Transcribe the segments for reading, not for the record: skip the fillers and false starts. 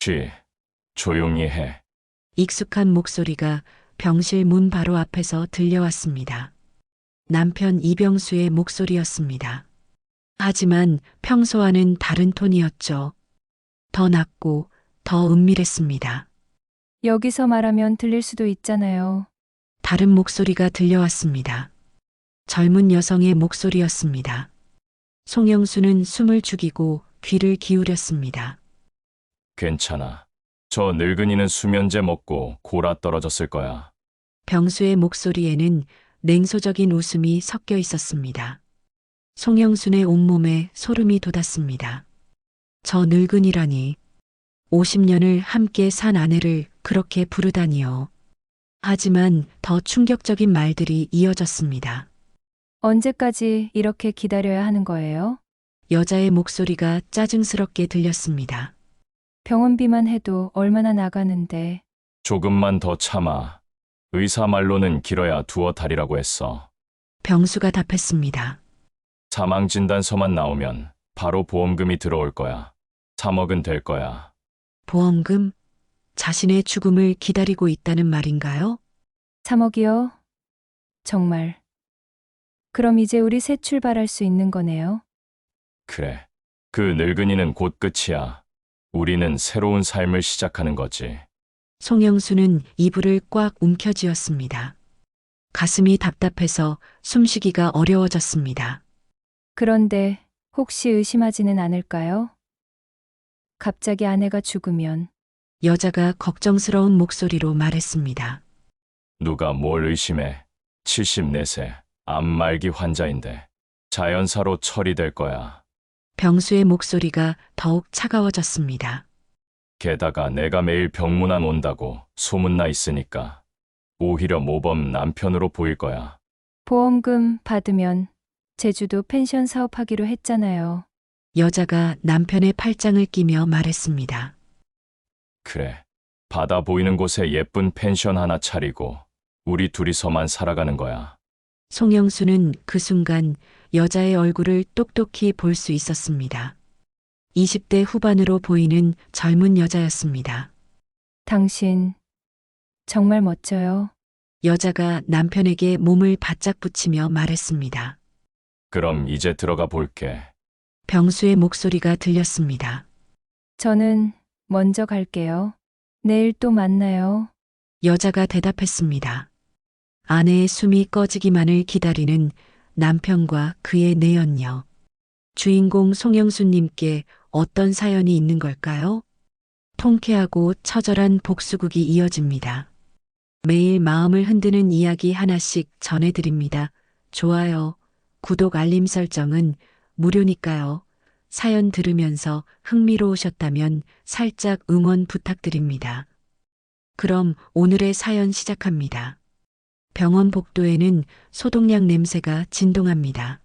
쉬, 조용히 해. 익숙한 목소리가 병실 문 바로 앞에서 들려왔습니다. 남편 이병수의 목소리였습니다. 하지만 평소와는 다른 톤이었죠. 더 낮고 더 은밀했습니다. 여기서 말하면 들릴 수도 있잖아요. 다른 목소리가 들려왔습니다. 젊은 여성의 목소리였습니다. 송영수는 숨을 죽이고 귀를 기울였습니다. 괜찮아. 저 늙은이는 수면제 먹고 골아 떨어졌을 거야. 병수의 목소리에는 냉소적인 웃음이 섞여 있었습니다. 송영순의 온몸에 소름이 돋았습니다. 저 늙은이라니 50년을 함께 산 아내를 그렇게 부르다니요. 하지만 더 충격적인 말들이 이어졌습니다. 언제까지 이렇게 기다려야 하는 거예요? 여자의 목소리가 짜증스럽게 들렸습니다. 병원비만 해도 얼마나 나가는데. 조금만 더 참아. 의사 말로는 길어야 두어 달이라고 했어. 병수가 답했습니다. 사망 진단서만 나오면 바로 보험금이 들어올 거야. 3억은 될 거야. 보험금? 자신의 죽음을 기다리고 있다는 말인가요? 3억이요? 정말. 그럼 이제 우리 새 출발할 수 있는 거네요. 그래. 그 늙은이는 곧 끝이야. 우리는 새로운 삶을 시작하는 거지. 송영수는 이불을 꽉 움켜쥐었습니다. 가슴이 답답해서 숨쉬기가 어려워졌습니다. 그런데 혹시 의심하지는 않을까요? 갑자기 아내가 죽으면 여자가 걱정스러운 목소리로 말했습니다. 누가 뭘 의심해. 74세, 암말기 환자인데 자연사로 처리될 거야. 병수의 목소리가 더욱 차가워졌습니다. 게다가 내가 매일 병문안 온다고 소문나 있으니까 오히려 모범 남편으로 보일 거야. 보험금 받으면 제주도 펜션 사업하기로 했잖아요. 여자가 남편의 팔짱을 끼며 말했습니다. 그래. 바다 보이는 곳에 예쁜 펜션 하나 차리고 우리 둘이서만 살아가는 거야. 송영수는 그 순간 여자의 얼굴을 똑똑히 볼 수 있었습니다. 20대 후반으로 보이는 젊은 여자였습니다. 당신 정말 멋져요. 여자가 남편에게 몸을 바짝 붙이며 말했습니다. 그럼 이제 들어가 볼게. 병수의 목소리가 들렸습니다. 저는 먼저 갈게요. 내일 또 만나요. 여자가 대답했습니다. 아내의 숨이 꺼지기만을 기다리는 남편과 그의 내연녀. 주인공 송영수님께 어떤 사연이 있는 걸까요? 통쾌하고 처절한 복수극이 이어집니다. 매일 마음을 흔드는 이야기 하나씩 전해드립니다. 좋아요, 구독 알림 설정은 무료니까요. 사연 들으면서 흥미로우셨다면 살짝 응원 부탁드립니다. 그럼 오늘의 사연 시작합니다. 병원 복도에는 소독약 냄새가 진동합니다.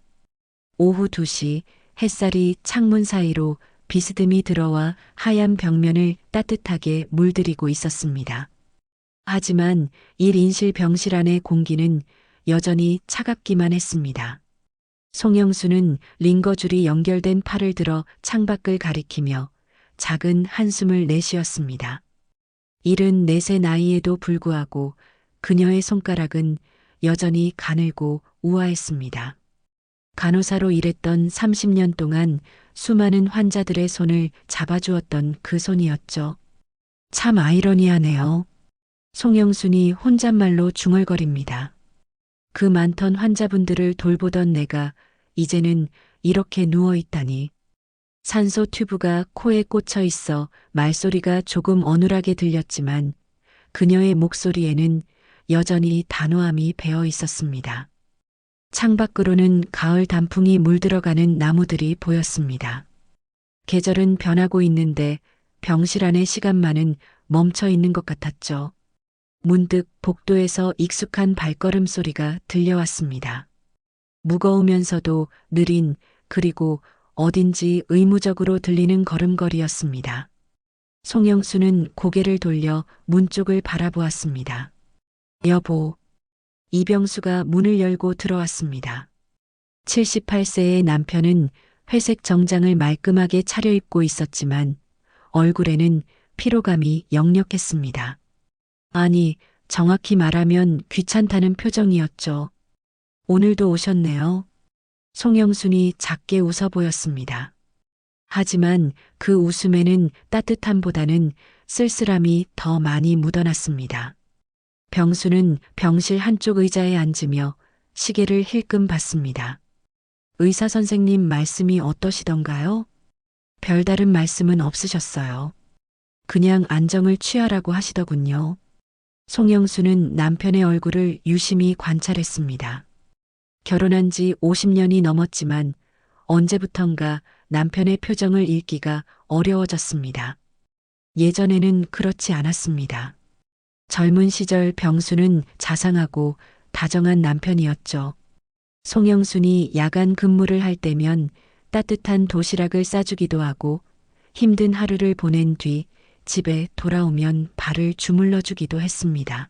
오후 2시 햇살이 창문 사이로 비스듬히 들어와 하얀 벽면을 따뜻하게 물들이고 있었습니다. 하지만 1인실 병실 안의 공기는 여전히 차갑기만 했습니다. 송영수는 링거줄이 연결된 팔을 들어 창밖을 가리키며 작은 한숨을 내쉬었습니다. 74세 나이에도 불구하고 그녀의 손가락은 여전히 가늘고 우아했습니다. 간호사로 일했던 30년 동안 수많은 환자들의 손을 잡아주었던 그 손이었죠. 참 아이러니하네요. 송영순이 혼잣말로 중얼거립니다. 그 많던 환자분들을 돌보던 내가 이제는 이렇게 누워있다니. 산소 튜브가 코에 꽂혀 있어 말소리가 조금 어눌하게 들렸지만 그녀의 목소리에는 여전히 단호함이 배어 있었습니다. 창밖으로는 가을 단풍이 물들어가는 나무들이 보였습니다. 계절은 변하고 있는데 병실 안의 시간만은 멈춰 있는 것 같았죠. 문득 복도에서 익숙한 발걸음 소리가 들려왔습니다. 무거우면서도 느린 그리고 어딘지 의무적으로 들리는 걸음걸이였습니다. 송영수는 고개를 돌려 문 쪽을 바라보았습니다. 여보. 이병수가 문을 열고 들어왔습니다. 78세의 남편은 회색 정장을 말끔하게 차려입고 있었지만 얼굴에는 피로감이 역력했습니다. 아니, 정확히 말하면 귀찮다는 표정이었죠. 오늘도 오셨네요. 송영순이 작게 웃어 보였습니다. 하지만 그 웃음에는 따뜻함보다는 쓸쓸함이 더 많이 묻어났습니다. 병수는 병실 한쪽 의자에 앉으며 시계를 힐끔 봤습니다. 의사 선생님 말씀이 어떠시던가요? 별다른 말씀은 없으셨어요. 그냥 안정을 취하라고 하시더군요. 송영수는 남편의 얼굴을 유심히 관찰했습니다. 결혼한 지 50년이 넘었지만 언제부턴가 남편의 표정을 읽기가 어려워졌습니다. 예전에는 그렇지 않았습니다. 젊은 시절 병수는 자상하고 다정한 남편이었죠. 송영순이 야간 근무를 할 때면 따뜻한 도시락을 싸주기도 하고 힘든 하루를 보낸 뒤 집에 돌아오면 발을 주물러 주기도 했습니다.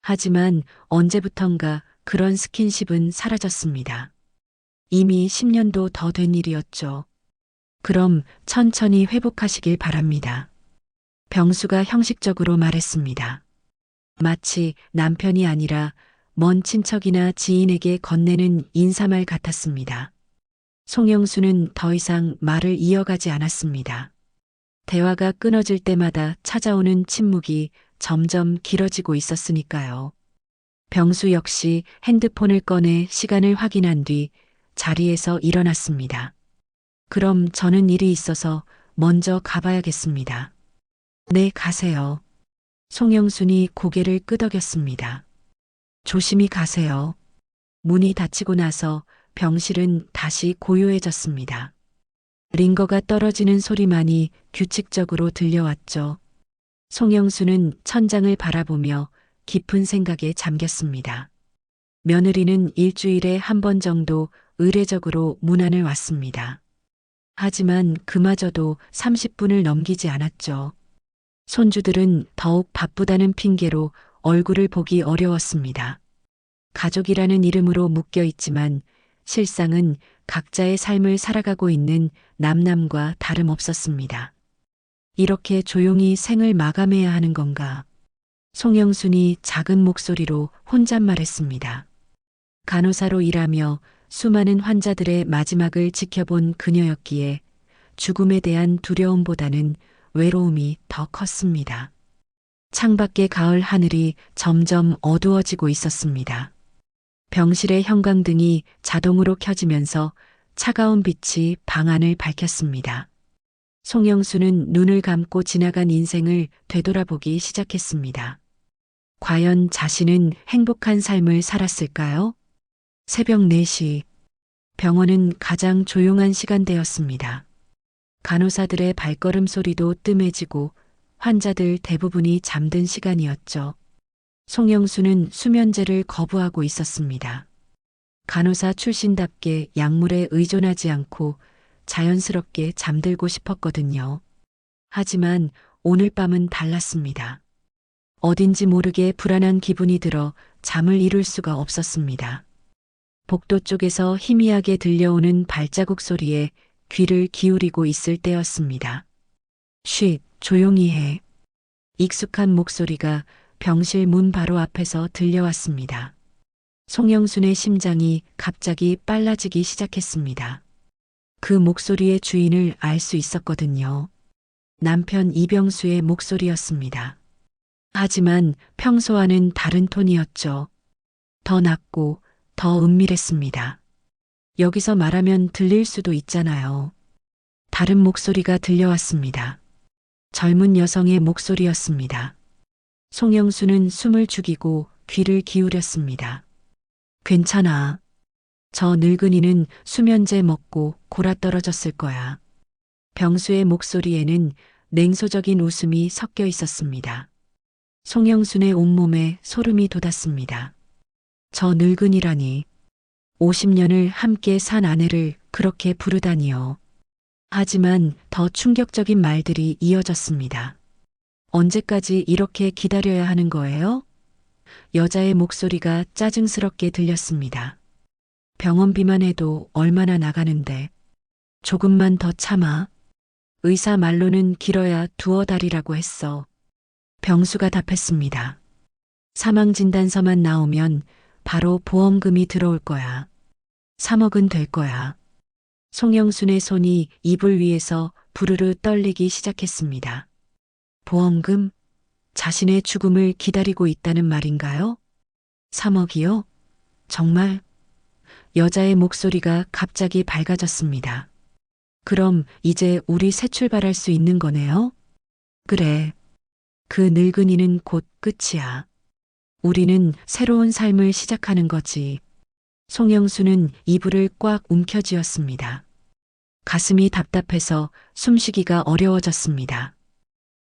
하지만 언제부턴가 그런 스킨십은 사라졌습니다. 이미 10년도 더 된 일이었죠. 그럼 천천히 회복하시길 바랍니다. 병수가 형식적으로 말했습니다. 마치 남편이 아니라 먼 친척이나 지인에게 건네는 인사말 같았습니다. 송영수는 더 이상 말을 이어가지 않았습니다. 대화가 끊어질 때마다 찾아오는 침묵이 점점 길어지고 있었으니까요. 병수 역시 핸드폰을 꺼내 시간을 확인한 뒤 자리에서 일어났습니다. 그럼 저는 일이 있어서 먼저 가봐야겠습니다. 네, 가세요. 송영순이 고개를 끄덕였습니다. 조심히 가세요. 문이 닫히고 나서 병실은 다시 고요해졌습니다. 링거가 떨어지는 소리만이 규칙적으로 들려왔죠. 송영수는 천장을 바라보며 깊은 생각에 잠겼습니다. 며느리는 일주일에 한 번 정도 의례적으로 문안을 왔습니다. 하지만 그마저도 30분을 넘기지 않았죠. 손주들은 더욱 바쁘다는 핑계로 얼굴을 보기 어려웠습니다. 가족이라는 이름으로 묶여 있지만 실상은 각자의 삶을 살아가고 있는 남남과 다름없었습니다. 이렇게 조용히 생을 마감해야 하는 건가? 송영순이 작은 목소리로 혼잣말했습니다. 간호사로 일하며 수많은 환자들의 마지막을 지켜본 그녀였기에 죽음에 대한 두려움보다는 외로움이 더 컸습니다. 창밖의 가을 하늘이 점점 어두워지고 있었습니다. 병실의 형광등이 자동으로 켜지면서 차가운 빛이 방 안을 밝혔습니다. 송영수는 눈을 감고 지나간 인생을 되돌아보기 시작했습니다. 과연 자신은 행복한 삶을 살았을까요? 새벽 4시, 병원은 가장 조용한 시간대였습니다. 간호사들의 발걸음 소리도 뜸해지고 환자들 대부분이 잠든 시간이었죠. 송영수는 수면제를 거부하고 있었습니다. 간호사 출신답게 약물에 의존하지 않고 자연스럽게 잠들고 싶었거든요. 하지만 오늘 밤은 달랐습니다. 어딘지 모르게 불안한 기분이 들어 잠을 이룰 수가 없었습니다. 복도 쪽에서 희미하게 들려오는 발자국 소리에 귀를 기울이고 있을 때였습니다. 쉿, 조용히 해. 익숙한 목소리가 병실 문 바로 앞에서 들려왔습니다. 송영순의 심장이 갑자기 빨라지기 시작했습니다. 그 목소리의 주인을 알 수 있었거든요. 남편 이병수의 목소리였습니다. 하지만 평소와는 다른 톤이었죠. 더 낮고 더 은밀했습니다. 여기서 말하면 들릴 수도 있잖아요. 다른 목소리가 들려왔습니다. 젊은 여성의 목소리였습니다. 송영수는 숨을 죽이고 귀를 기울였습니다. 괜찮아. 저 늙은이는 수면제 먹고 골아떨어졌을 거야. 병수의 목소리에는 냉소적인 웃음이 섞여 있었습니다. 송영순의 온몸에 소름이 돋았습니다. 저 늙은이라니. 50년을 함께 산 아내를 그렇게 부르다니요. 하지만 더 충격적인 말들이 이어졌습니다. 언제까지 이렇게 기다려야 하는 거예요? 여자의 목소리가 짜증스럽게 들렸습니다. 병원비만 해도 얼마나 나가는데. 조금만 더 참아. 의사 말로는 길어야 두어 달이라고 했어. 병수가 답했습니다. 사망진단서만 나오면 바로 보험금이 들어올 거야. 3억은 될 거야. 송영순의 손이 이불 위에서 부르르 떨리기 시작했습니다. 보험금? 자신의 죽음을 기다리고 있다는 말인가요? 3억이요? 정말? 여자의 목소리가 갑자기 밝아졌습니다. 그럼 이제 우리 새 출발할 수 있는 거네요? 그래. 그 늙은이는 곧 끝이야. 우리는 새로운 삶을 시작하는 거지. 송영수는 이불을 꽉 움켜쥐었습니다. 가슴이 답답해서 숨쉬기가 어려워졌습니다.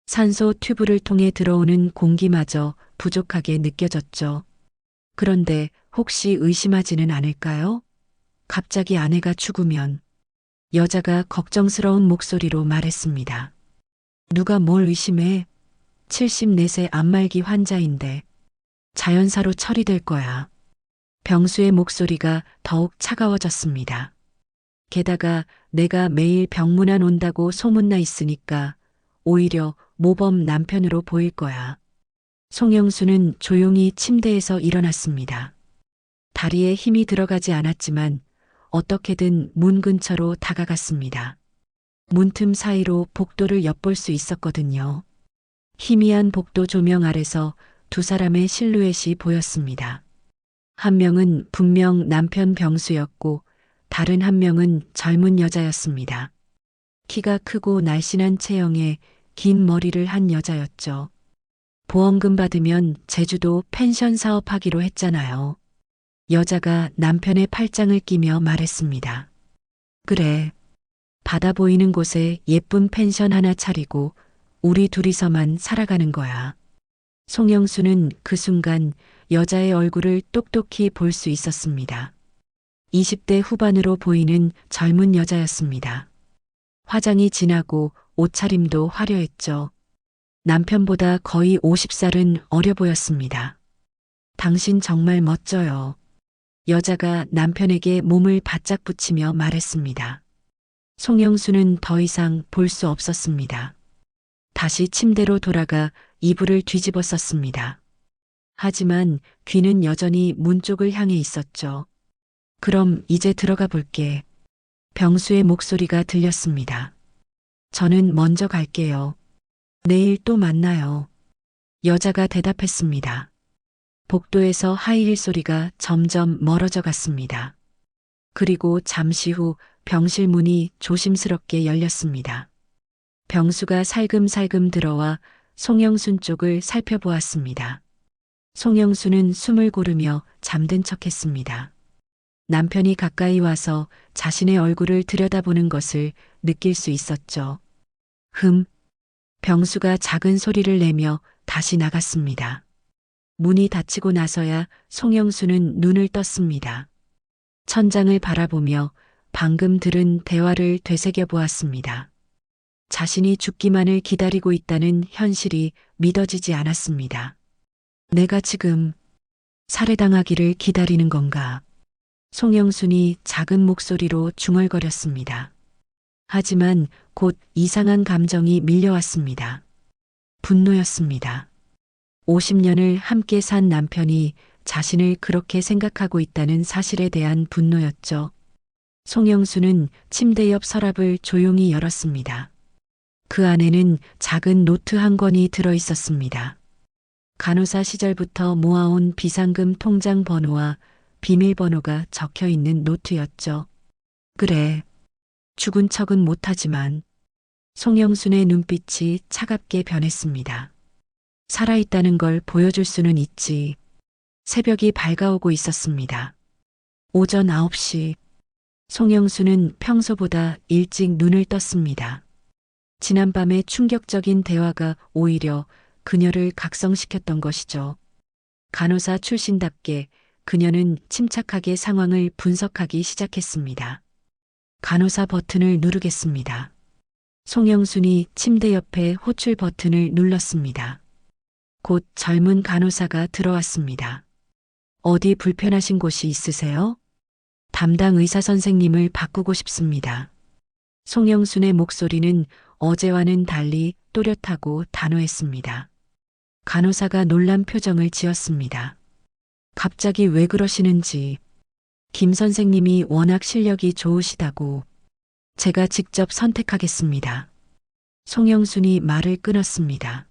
산소 튜브를 통해 들어오는 공기마저 부족하게 느껴졌죠. 그런데 혹시 의심하지는 않을까요? 갑자기 아내가 죽으면 여자가 걱정스러운 목소리로 말했습니다. 누가 뭘 의심해? 74세 안말기 환자인데 자연사로 처리될 거야. 병수의 목소리가 더욱 차가워졌습니다. 게다가 내가 매일 병문안 온다고 소문나 있으니까 오히려 모범 남편으로 보일 거야. 송영수는 조용히 침대에서 일어났습니다. 다리에 힘이 들어가지 않았지만 어떻게든 문 근처로 다가갔습니다. 문틈 사이로 복도를 엿볼 수 있었거든요. 희미한 복도 조명 아래서 두 사람의 실루엣이 보였습니다. 한 명은 분명 남편 병수였고 다른 한 명은 젊은 여자였습니다. 키가 크고 날씬한 체형에 긴 머리를 한 여자였죠. 보험금 받으면 제주도 펜션 사업하기로 했잖아요. 여자가 남편의 팔짱을 끼며 말했습니다. 그래. 바다 보이는 곳에 예쁜 펜션 하나 차리고 우리 둘이서만 살아가는 거야. 송영수는 그 순간 여자의 얼굴을 똑똑히 볼 수 있었습니다. 20대 후반으로 보이는 젊은 여자였습니다. 화장이 진하고 옷차림도 화려했죠. 남편보다 거의 50살은 어려 보였습니다. 당신 정말 멋져요. 여자가 남편에게 몸을 바짝 붙이며 말했습니다. 송영수는 더 이상 볼 수 없었습니다. 다시 침대로 돌아가 이불을 뒤집어 썼습니다. 하지만 귀는 여전히 문 쪽을 향해 있었죠. 그럼 이제 들어가 볼게. 병수의 목소리가 들렸습니다. 저는 먼저 갈게요. 내일 또 만나요. 여자가 대답했습니다. 복도에서 하이힐 소리가 점점 멀어져 갔습니다. 그리고 잠시 후 병실 문이 조심스럽게 열렸습니다. 병수가 살금살금 들어와 송영순 쪽을 살펴보았습니다. 송영수는 숨을 고르며 잠든 척했습니다. 남편이 가까이 와서 자신의 얼굴을 들여다보는 것을 느낄 수 있었죠. 병수가 작은 소리를 내며 다시 나갔습니다. 문이 닫히고 나서야 송영수는 눈을 떴습니다. 천장을 바라보며 방금 들은 대화를 되새겨 보았습니다. 자신이 죽기만을 기다리고 있다는 현실이 믿어지지 않았습니다. 내가 지금 살해당하기를 기다리는 건가? 송영순이 작은 목소리로 중얼거렸습니다. 하지만 곧 이상한 감정이 밀려왔습니다. 분노였습니다. 50년을 함께 산 남편이 자신을 그렇게 생각하고 있다는 사실에 대한 분노였죠. 송영수는 침대 옆 서랍을 조용히 열었습니다. 그 안에는 작은 노트 한 권이 들어 있었습니다. 간호사 시절부터 모아온 비상금 통장 번호와 비밀번호가 적혀 있는 노트였죠. 그래. 죽은 척은 못하지만 송영순의 눈빛이 차갑게 변했습니다. 살아있다는 걸 보여줄 수는 있지. 새벽이 밝아오고 있었습니다. 오전 9시. 송영수는 평소보다 일찍 눈을 떴습니다. 지난밤의 충격적인 대화가 오히려 그녀를 각성시켰던 것이죠. 간호사 출신답게 그녀는 침착하게 상황을 분석하기 시작했습니다. 간호사 버튼을 누르겠습니다. 송영순이 침대 옆에 호출 버튼을 눌렀습니다. 곧 젊은 간호사가 들어왔습니다. 어디 불편하신 곳이 있으세요? 담당 의사 선생님을 바꾸고 싶습니다. 송영순의 목소리는 어제와는 달리 또렷하고 단호했습니다. 간호사가 놀란 표정을 지었습니다. 갑자기 왜 그러시는지. 김 선생님이 워낙 실력이 좋으시다고. 제가 직접 선택하겠습니다. 송영순이 말을 끊었습니다.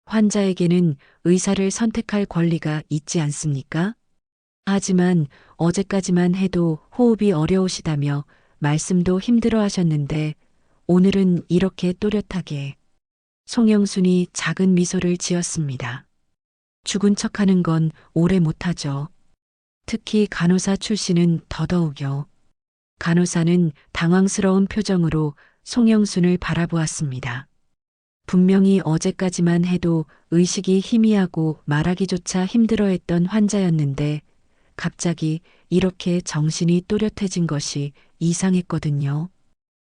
환자에게는 의사를 선택할 권리가 있지 않습니까? 하지만 어제까지만 해도 호흡이 어려우시다며 말씀도 힘들어 하셨는데 오늘은 이렇게 또렷하게. 송영순이 작은 미소를 지었습니다. 죽은 척하는 건 오래 못하죠. 특히 간호사 출신은 더더욱요. 간호사는 당황스러운 표정으로 송영순을 바라보았습니다. 분명히 어제까지만 해도 의식이 희미하고 말하기조차 힘들어했던 환자였는데 갑자기 이렇게 정신이 또렷해진 것이 이상했거든요.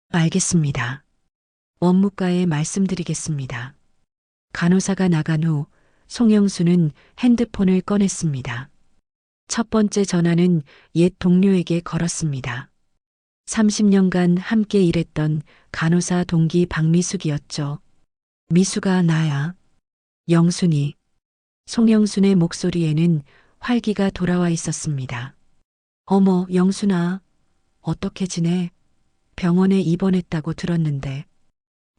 알겠습니다. 원무과에 말씀드리겠습니다. 간호사가 나간 후 송영수는 핸드폰을 꺼냈습니다. 첫 번째 전화는 옛 동료에게 걸었습니다. 30년간 함께 일했던 간호사 동기 박미숙이었죠. 미숙아, 나야. 영순이. 송영순의 목소리에는 활기가 돌아와 있었습니다. 어머, 영순아. 어떻게 지내? 병원에 입원했다고 들었는데.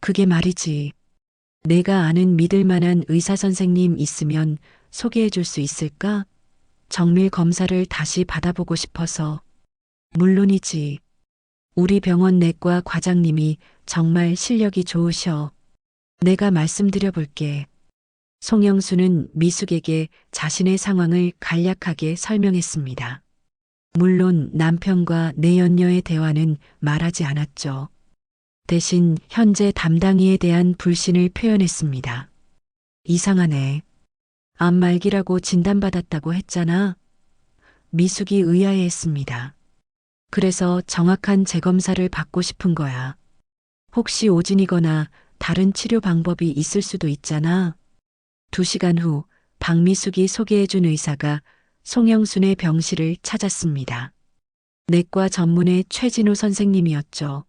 그게 말이지. 내가 아는 믿을 만한 의사 선생님 있으면 소개해 줄 수 있을까? 정밀 검사를 다시 받아보고 싶어서. 물론이지. 우리 병원 내과 과장님이 정말 실력이 좋으셔. 내가 말씀드려 볼게. 송영수는 미숙에게 자신의 상황을 간략하게 설명했습니다. 물론 남편과 내연녀의 대화는 말하지 않았죠. 대신 현재 담당이에 대한 불신을 표현했습니다. 이상하네. 암 말기라고 진단받았다고 했잖아. 미숙이 의아해했습니다. 그래서 정확한 재검사를 받고 싶은 거야. 혹시 오진이거나 다른 치료 방법이 있을 수도 있잖아. 2시간 후 박미숙이 소개해준 의사가 송영순의 병실을 찾았습니다. 내과 전문의 최진호 선생님이었죠.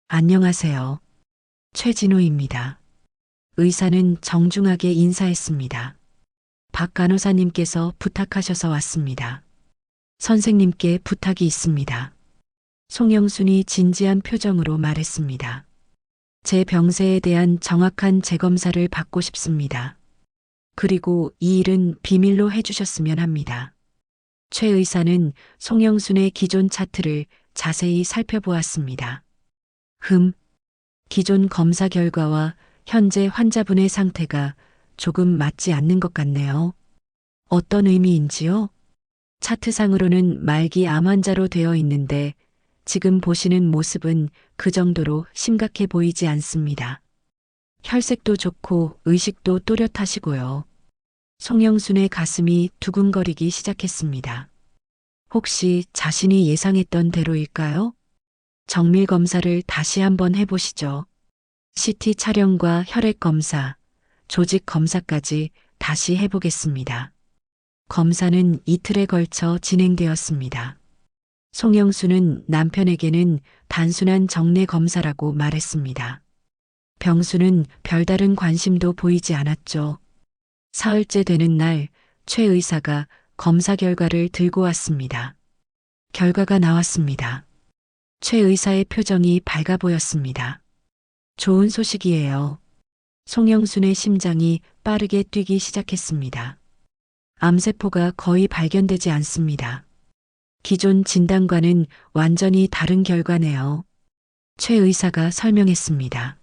안녕하세요. 최진호입니다. 의사는 정중하게 인사했습니다. 박 간호사님께서 부탁하셔서 왔습니다. 선생님께 부탁이 있습니다. 송영순이 진지한 표정으로 말했습니다. 제 병세에 대한 정확한 재검사를 받고 싶습니다. 그리고 이 일은 비밀로 해주셨으면 합니다. 최 의사는 송영순의 기존 차트를 자세히 살펴보았습니다. 기존 검사 결과와 현재 환자분의 상태가 조금 맞지 않는 것 같네요. 어떤 의미인지요? 차트상으로는 말기 암 환자로 되어 있는데 지금 보시는 모습은 그 정도로 심각해 보이지 않습니다. 혈색도 좋고 의식도 또렷하시고요. 송영순의 가슴이 두근거리기 시작했습니다. 혹시 자신이 예상했던 대로일까요? 정밀 검사를 다시 한번 해보시죠. CT 촬영과 혈액 검사, 조직 검사까지 다시 해보겠습니다. 검사는 이틀에 걸쳐 진행되었습니다. 송영수는 남편에게는 단순한 정례 검사라고 말했습니다. 병수는 별다른 관심도 보이지 않았죠. 사흘째 되는 날 최 의사가 검사 결과를 들고 왔습니다. 결과가 나왔습니다. 최 의사의 표정이 밝아 보였습니다. 좋은 소식이에요. 송영순의 심장이 빠르게 뛰기 시작했습니다. 암세포가 거의 발견되지 않습니다. 기존 진단과는 완전히 다른 결과네요. 최 의사가 설명했습니다.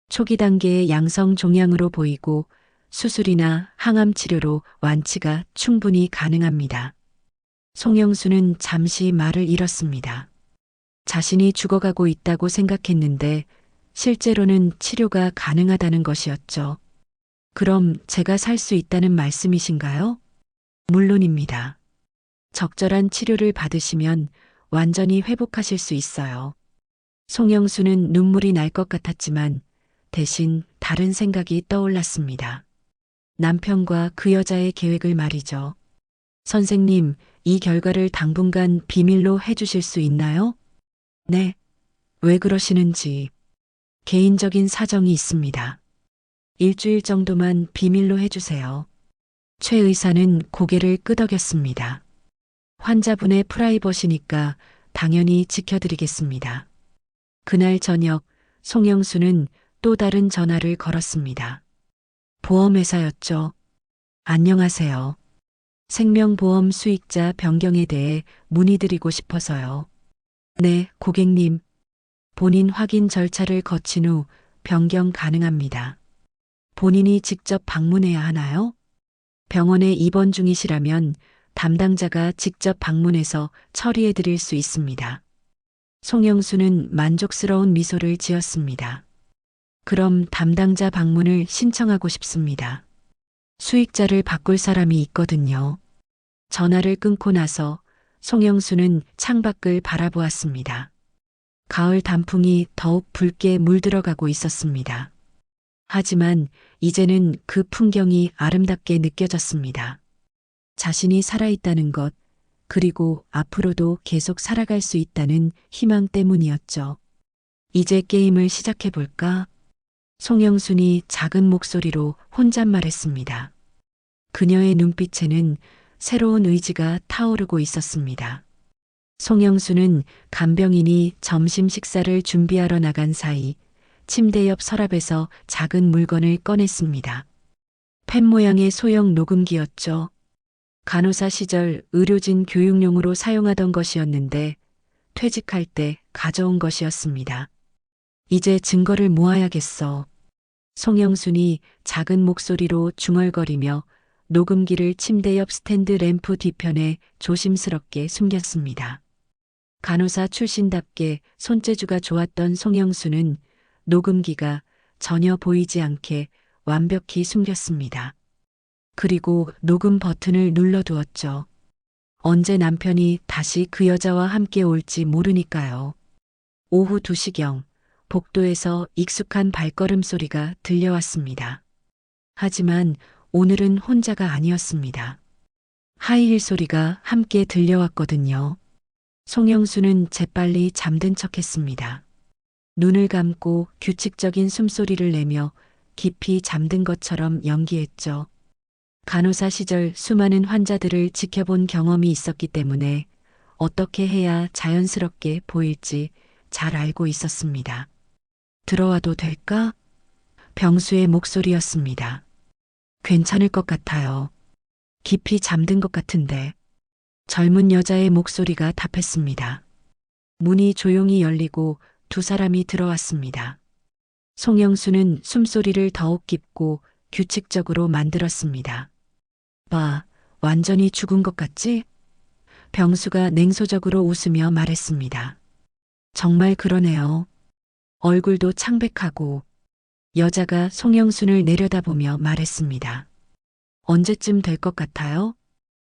초기 단계의 양성 종양으로 보이고 수술이나 항암 치료로 완치가 충분히 가능합니다. 송영수는 잠시 말을 잃었습니다. 자신이 죽어가고 있다고 생각했는데 실제로는 치료가 가능하다는 것이었죠. 그럼 제가 살 수 있다는 말씀이신가요? 물론입니다. 적절한 치료를 받으시면 완전히 회복하실 수 있어요. 송영수는 눈물이 날 것 같았지만 대신 다른 생각이 떠올랐습니다. 남편과 그 여자의 계획을 말이죠. 선생님, 이 결과를 당분간 비밀로 해주실 수 있나요? 네. 왜 그러시는지. 개인적인 사정이 있습니다. 일주일 정도만 비밀로 해주세요. 최 의사는 고개를 끄덕였습니다. 환자분의 프라이버시니까 당연히 지켜드리겠습니다. 그날 저녁 송영수는 또 다른 전화를 걸었습니다. 보험회사였죠. 안녕하세요. 생명보험 수익자 변경에 대해 문의드리고 싶어서요. 네, 고객님. 본인 확인 절차를 거친 후 변경 가능합니다. 본인이 직접 방문해야 하나요? 병원에 입원 중이시라면 담당자가 직접 방문해서 처리해 드릴 수 있습니다. 송영수는 만족스러운 미소를 지었습니다. 그럼 담당자 방문을 신청하고 싶습니다. 수익자를 바꿀 사람이 있거든요. 전화를 끊고 나서 송영수는 창밖을 바라보았습니다. 가을 단풍이 더욱 붉게 물들어가고 있었습니다. 하지만 이제는 그 풍경이 아름답게 느껴졌습니다. 자신이 살아있다는 것, 그리고 앞으로도 계속 살아갈 수 있다는 희망 때문이었죠. 이제 게임을 시작해볼까? 송영순이 작은 목소리로 혼잣말했습니다. 그녀의 눈빛에는 새로운 의지가 타오르고 있었습니다. 송영수는 간병인이 점심 식사를 준비하러 나간 사이 침대 옆 서랍에서 작은 물건을 꺼냈습니다. 펜 모양의 소형 녹음기였죠. 간호사 시절 의료진 교육용으로 사용하던 것이었는데 퇴직할 때 가져온 것이었습니다. 이제 증거를 모아야겠어. 송영순이 작은 목소리로 중얼거리며 녹음기를 침대 옆 스탠드 램프 뒤편에 조심스럽게 숨겼습니다. 간호사 출신답게 손재주가 좋았던 송영수는 녹음기가 전혀 보이지 않게 완벽히 숨겼습니다. 그리고 녹음 버튼을 눌러두었죠. 언제 남편이 다시 그 여자와 함께 올지 모르니까요. 오후 2시경 복도에서 익숙한 발걸음 소리가 들려왔습니다. 하지만 오늘은 혼자가 아니었습니다. 하이힐 소리가 함께 들려왔거든요. 송영수는 재빨리 잠든 척했습니다. 눈을 감고 규칙적인 숨소리를 내며 깊이 잠든 것처럼 연기했죠. 간호사 시절 수많은 환자들을 지켜본 경험이 있었기 때문에 어떻게 해야 자연스럽게 보일지 잘 알고 있었습니다. 들어와도 될까? 병수의 목소리였습니다. 괜찮을 것 같아요. 깊이 잠든 것 같은데. 젊은 여자의 목소리가 답했습니다. 문이 조용히 열리고 두 사람이 들어왔습니다. 송영수는 숨소리를 더욱 깊고 규칙적으로 만들었습니다. 봐, 완전히 죽은 것 같지? 병수가 냉소적으로 웃으며 말했습니다. 정말 그러네요. 얼굴도 창백하고. 여자가 송영순을 내려다보며 말했습니다. 언제쯤 될 것 같아요?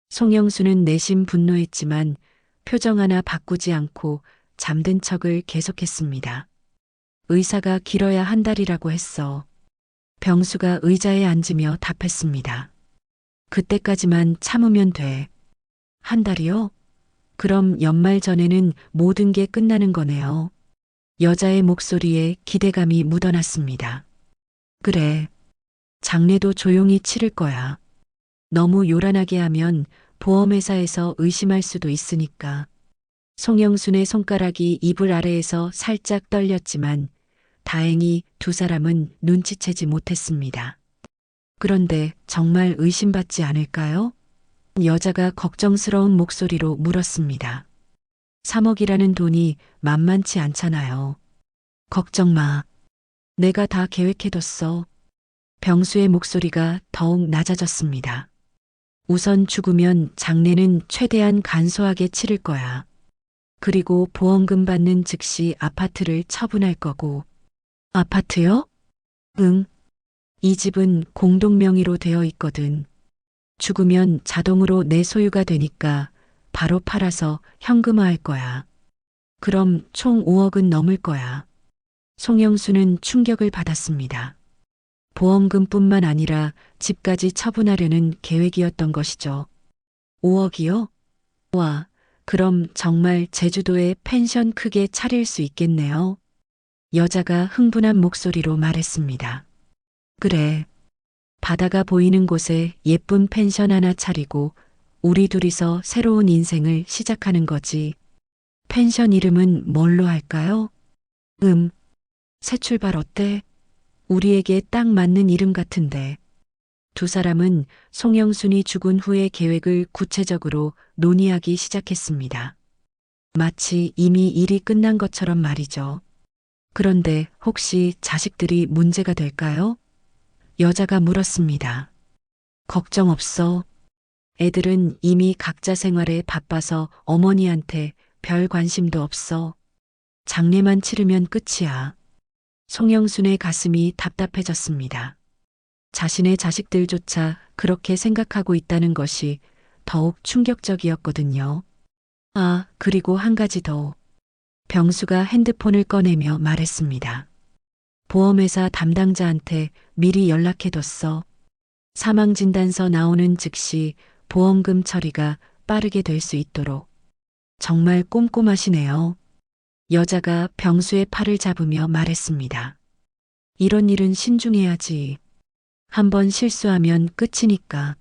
송영수는 내심 분노했지만 표정 하나 바꾸지 않고 잠든 척을 계속했습니다. 의사가 길어야 한 달이라고 했어. 병수가 의자에 앉으며 답했습니다. 그때까지만 참으면 돼. 한 달이요? 그럼 연말 전에는 모든 게 끝나는 거네요. 여자의 목소리에 기대감이 묻어났습니다. 그래. 장례도 조용히 치를 거야. 너무 요란하게 하면 보험회사에서 의심할 수도 있으니까. 송영순의 손가락이 이불 아래에서 살짝 떨렸지만 다행히 두 사람은 눈치채지 못했습니다. 그런데 정말 의심받지 않을까요? 여자가 걱정스러운 목소리로 물었습니다. 3억이라는 돈이 만만치 않잖아요. 걱정 마. 내가 다 계획해뒀어. 병수의 목소리가 더욱 낮아졌습니다. 우선 죽으면 장례는 최대한 간소하게 치를 거야. 그리고 보험금 받는 즉시 아파트를 처분할 거고. 아파트요? 응. 이 집은 공동 명의로 되어 있거든. 죽으면 자동으로 내 소유가 되니까 바로 팔아서 현금화할 거야. 그럼 총 5억은 넘을 거야. 송영수는 충격을 받았습니다. 보험금뿐만 아니라 집까지 처분하려는 계획이었던 것이죠. 5억이요? 와, 그럼 정말 제주도에 펜션 크게 차릴 수 있겠네요. 여자가 흥분한 목소리로 말했습니다. 그래. 바다가 보이는 곳에 예쁜 펜션 하나 차리고 우리 둘이서 새로운 인생을 시작하는 거지. 펜션 이름은 뭘로 할까요? 새 출발 어때? 우리에게 딱 맞는 이름 같은데. 두 사람은 송영순이 죽은 후의 계획을 구체적으로 논의하기 시작했습니다. 마치 이미 일이 끝난 것처럼 말이죠. 그런데 혹시 자식들이 문제가 될까요? 여자가 물었습니다. 걱정 없어. 애들은 이미 각자 생활에 바빠서 어머니한테 별 관심도 없어. 장례만 치르면 끝이야. 송영순의 가슴이 답답해졌습니다. 자신의 자식들조차 그렇게 생각하고 있다는 것이 더욱 충격적이었거든요. 아, 그리고 한 가지 더. 병수가 핸드폰을 꺼내며 말했습니다. 보험회사 담당자한테 미리 연락해뒀어. 사망진단서 나오는 즉시 보험금 처리가 빠르게 될 수 있도록. 정말 꼼꼼하시네요. 여자가 병수의 팔을 잡으며 말했습니다. 이런 일은 신중해야지. 한번 실수하면 끝이니까.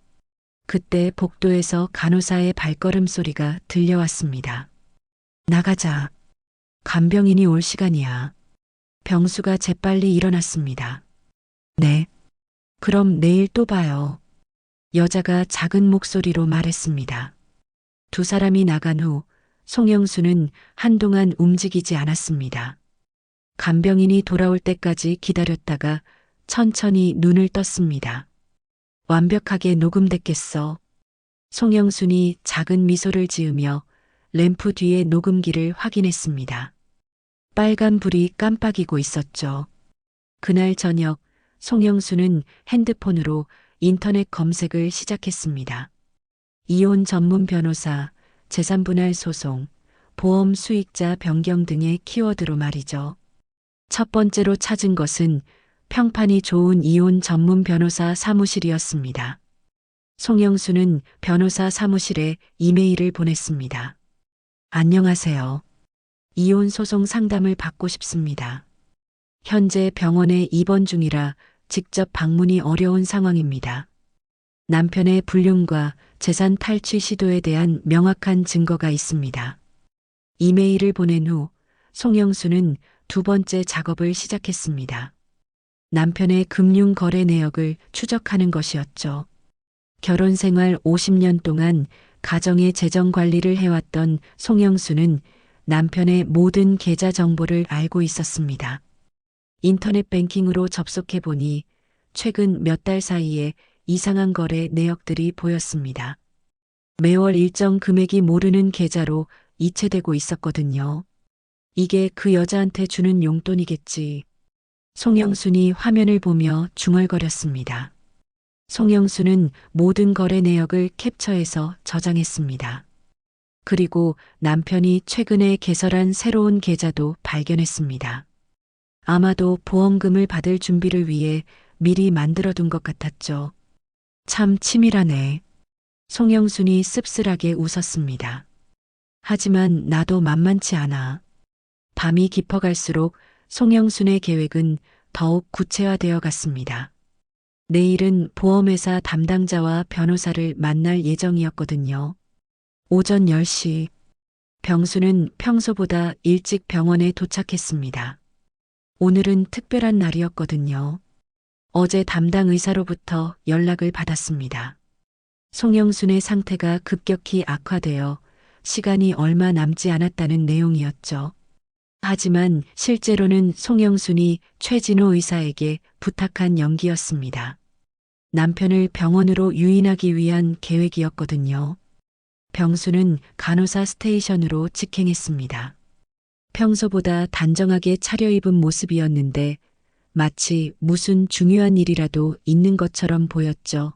그때 복도에서 간호사의 발걸음 소리가 들려왔습니다. 나가자. 간병인이 올 시간이야. 병수가 재빨리 일어났습니다. 네. 그럼 내일 또 봐요. 여자가 작은 목소리로 말했습니다. 두 사람이 나간 후 송영수는 한동안 움직이지 않았습니다. 간병인이 돌아올 때까지 기다렸다가 천천히 눈을 떴습니다. 완벽하게 녹음됐겠어. 송영순이 작은 미소를 지으며 램프 뒤의 녹음기를 확인했습니다. 빨간 불이 깜빡이고 있었죠. 그날 저녁 송영수는 핸드폰으로 인터넷 검색을 시작했습니다. 이혼 전문 변호사, 재산분할 소송, 보험 수익자 변경 등의 키워드로 말이죠. 첫 번째로 찾은 것은 평판이 좋은 이혼 전문 변호사 사무실이었습니다. 송영수는 변호사 사무실에 이메일을 보냈습니다. 안녕하세요. 이혼 소송 상담을 받고 싶습니다. 현재 병원에 입원 중이라 직접 방문이 어려운 상황입니다. 남편의 불륜과 재산 탈취 시도에 대한 명확한 증거가 있습니다. 이메일을 보낸 후 송영수는 두 번째 작업을 시작했습니다. 남편의 금융 거래 내역을 추적하는 것이었죠. 결혼 생활 50년 동안 가정의 재정 관리를 해왔던 송영수는 남편의 모든 계좌 정보를 알고 있었습니다. 인터넷 뱅킹으로 접속해 보니 최근 몇 달 사이에 이상한 거래 내역들이 보였습니다. 매월 일정 금액이 모르는 계좌로 이체되고 있었거든요. 이게 그 여자한테 주는 용돈이겠지. 송영순이 화면을 보며 중얼거렸습니다. 송영수는 모든 거래 내역을 캡처해서 저장했습니다. 그리고 남편이 최근에 개설한 새로운 계좌도 발견했습니다. 아마도 보험금을 받을 준비를 위해 미리 만들어둔 것 같았죠. 참 치밀하네. 송영순이 씁쓸하게 웃었습니다. 하지만 나도 만만치 않아. 밤이 깊어갈수록 송영순의 계획은 더욱 구체화되어 갔습니다. 내일은 보험회사 담당자와 변호사를 만날 예정이었거든요. 오전 10시. 병수는 평소보다 일찍 병원에 도착했습니다. 오늘은 특별한 날이었거든요. 어제 담당 의사로부터 연락을 받았습니다. 송영순의 상태가 급격히 악화되어 시간이 얼마 남지 않았다는 내용이었죠. 하지만 실제로는 송영순이 최진호 의사에게 부탁한 연기였습니다. 남편을 병원으로 유인하기 위한 계획이었거든요. 병수는 간호사 스테이션으로 직행했습니다. 평소보다 단정하게 차려입은 모습이었는데 마치 무슨 중요한 일이라도 있는 것처럼 보였죠.